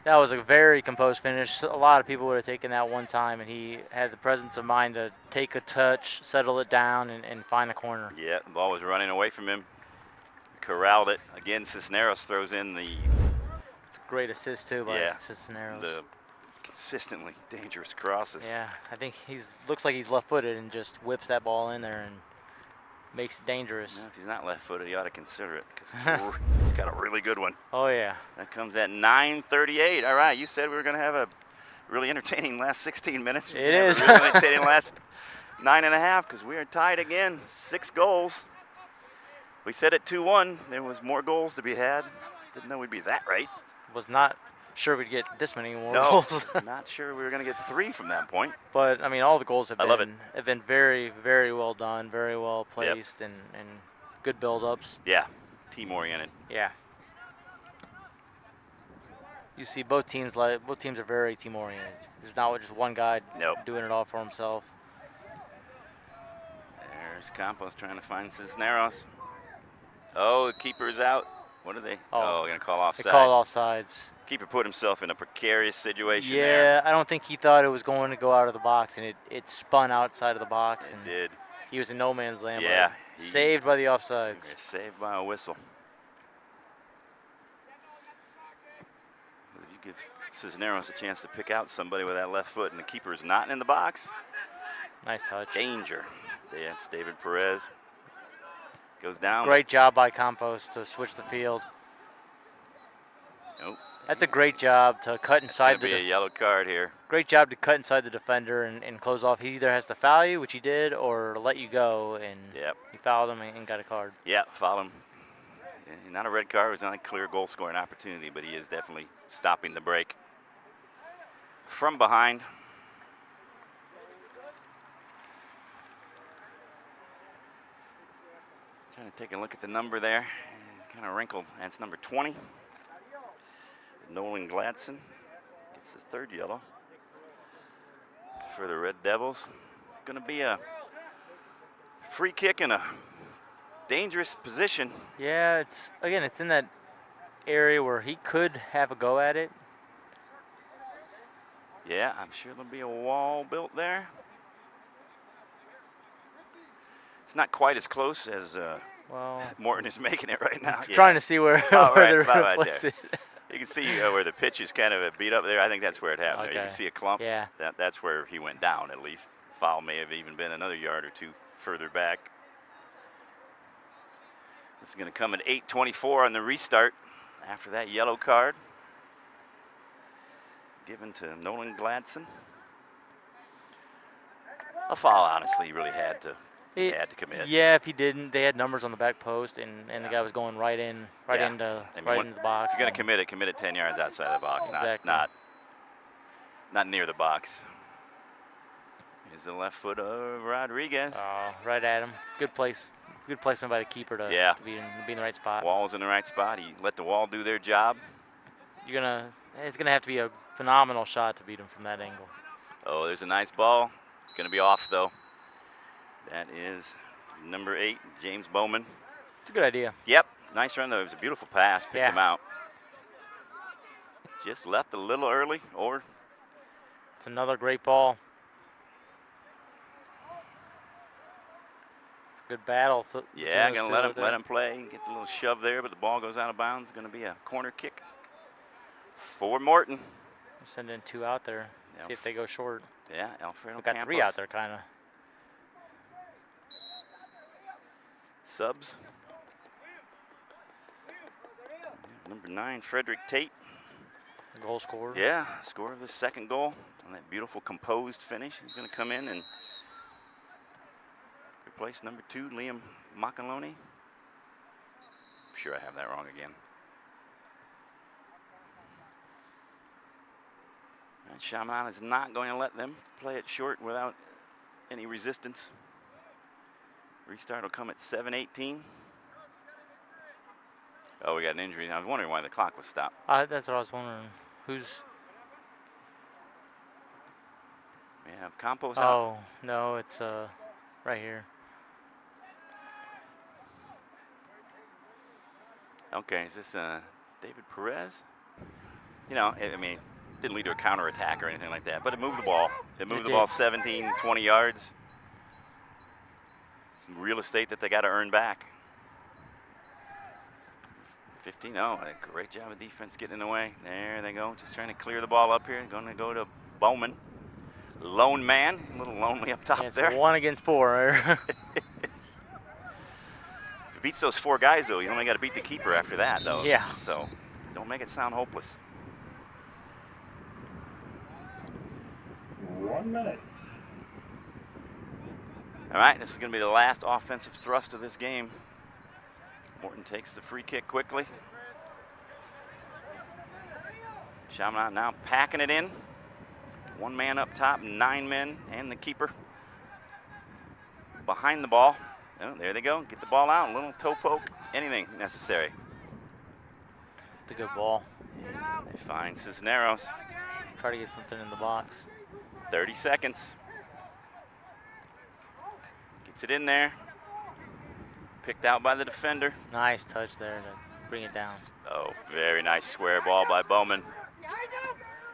That was a very composed finish. A lot of people would have taken that one time, and he had the presence of mind to take a touch, settle it down, and find the corner. Yeah, the ball was running away from him. Corralled it. Again, Cisneros throws in the It's a great assist, too, by Cisneros. the consistently dangerous crosses. Yeah, I think looks like he's left-footed and just whips that ball in there and makes it dangerous. Now, if he's not left-footed, he ought to consider it because he's got a really good one. Oh, yeah. That comes at 9:38. All right, you said we were going to have a really entertaining last 16 minutes. It is. Really entertaining last 9.5 because we are tied again, 6 goals. We said at 2-1 there was more goals to be had. Didn't know we'd be that right. Was not sure we'd get this many more No, goals. not sure we were going to get 3 from that point. But, I mean, all the goals have love been very, very well done, very well placed, and good build-ups. Yeah, team-oriented. Yeah. You see both teams are very team-oriented. There's not just one guy doing it all for himself. There's Campos trying to find Cisneros. Oh, the keeper's out. What are they? Oh, going to call offside. They called offsides. Keeper put himself in a precarious situation Yeah, there. I don't think he thought it was going to go out of the box, and it spun outside of the box. It and did. He was in no man's land. Yeah. Saved by the offsides. Saved by a whistle. If you give Cisneros a chance to pick out somebody with that left foot and the keeper is not in the box. Nice touch. Danger. Yeah, it's David Perez. Goes down. Great job by Campos to switch the field. Nope. That's a great job to cut inside the. Be a yellow card here. Great job to cut inside the defender and close off. He either has to foul you, which he did, or let you go, and he fouled him and got a card. Yeah, fouled him. Yeah, not a red card. It's not a clear goal scoring opportunity, but he is definitely stopping the break. From behind. Trying to take a look at the number there. It's kind of wrinkled. That's number 20. Nolan Gladson gets the 3rd yellow for the Red Devils. Going to be a free kick in a dangerous position. Yeah, it's in that area where he could have a go at it. Yeah, I'm sure there'll be a wall built there. It's not quite as close as Morton is making it right now. Trying to see where, where right place there. You can see where the pitch is kind of beat up there. I think that's where it happened. Okay. You can see a clump. Yeah. That's where he went down at least. Foul may have even been another yard or two further back. This is going to come at 8:24 on the restart after that yellow card given to Nolan Gladson. A foul, honestly, he really had to commit. Yeah, if he didn't, they had numbers on the back post, and the guy was going right into the box. If you're going to commit it 10 yards outside the box, not near the box. Here's the left foot of Rodriguez. Oh, right at him. Good placement by the keeper to be in the right spot. Wall's in the right spot. He let the wall do their job. It's gonna have to be a phenomenal shot to beat him from that angle. Oh, there's a nice ball. It's going to be off though. That is number 8, James Bowman. It's a good idea. Yep, nice run though. It was a beautiful pass. Picked him out. just left a little early, or It's another great ball. Good battle. yeah, gonna let him play. Get the little shove there, but the ball goes out of bounds. Gonna be a corner kick for Morton. Sending 2 out there. See if they go short. Yeah, Alfredo We got Campos. 3 out there, kind of. Subs. Number 9, Frederick Tate. Goal scorer. Yeah, score of the second goal on that beautiful composed finish. He's going to come in and replace number 2, Liam Makaloni. I'm sure I have that wrong again. And Chaminade is not going to let them play it short without any resistance. Restart will come at 7:18. Oh, we got an injury. I was wondering why the clock was stopped. That's what I was wondering. Who's? We have Campos out. Oh no, it's right here. Okay, is this David Perez? You know, I mean, didn't lead to a counterattack or anything like that, but it moved the ball. It moved the ball 17, 20 yards. Some real estate that they got to earn back. 15-0, a great job of defense getting in the way. There they go, just trying to clear the ball up here. Going to go to Bowman. Lone man, a little lonely up top there. 1 against 4. If he beats those 4 guys, though, you only got to beat the keeper after that, though. Yeah. So don't make it sound hopeless. 1 minute. All right, this is going to be the last offensive thrust of this game. Morton takes the free kick quickly. Chaminade now packing it in. 1 man up top, 9 men, and the keeper behind the ball. Oh, there they go. Get the ball out. A little toe poke, anything necessary. It's a good ball. They find Cisneros. Try to get something in the box. 30 seconds. Gets it in there. Picked out by the defender. Nice touch there to bring it down. Oh, very nice square ball by Bowman.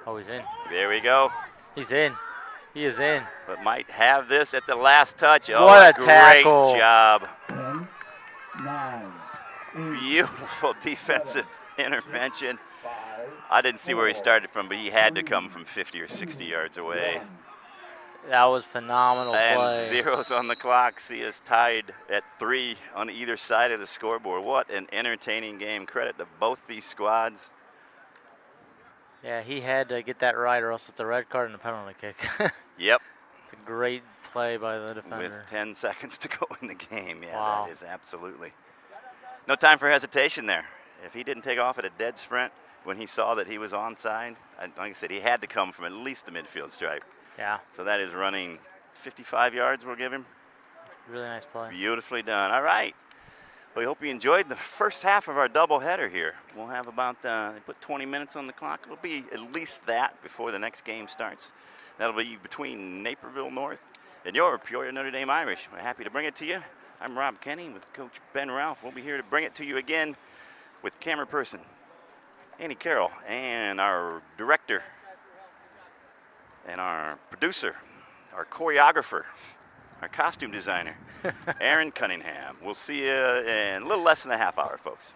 Oh, he's in. There we go. He's in. He is in. But might have this at the last touch. Oh, what a great tackle. job. 10, 9, 8, Beautiful defensive 7, intervention. 5, I didn't see where he started from, but he had to come from 50 or 60 yards away. That was phenomenal And play. zeros on the clock. See us tied at 3 on either side of the scoreboard. What an entertaining game. Credit to both these squads. Yeah, he had to get that right or else it's a red card and a penalty kick. Yep. It's a great play by the defender. With 10 seconds to go in the game. Yeah, Wow. that is absolutely. No time for hesitation there. If he didn't take off at a dead sprint when he saw that he was onside, like I said, he had to come from at least the midfield stripe. Yeah, So that is running 55 yards we'll give him. really nice play. Beautifully done. All right. Well, we hope you enjoyed the first half of our doubleheader here. We'll have about, they put 20 minutes on the clock. It'll be at least that before the next game starts. That'll be between Naperville North and your Peoria Notre Dame Irish. We're happy to bring it to you. I'm Rob Kenny with Coach Ben Ralph. We'll be here to bring it to you again with camera person Annie Carroll and our director and our producer, our choreographer, our costume designer, Aaron Cunningham. We'll see you in a little less than a half hour, folks.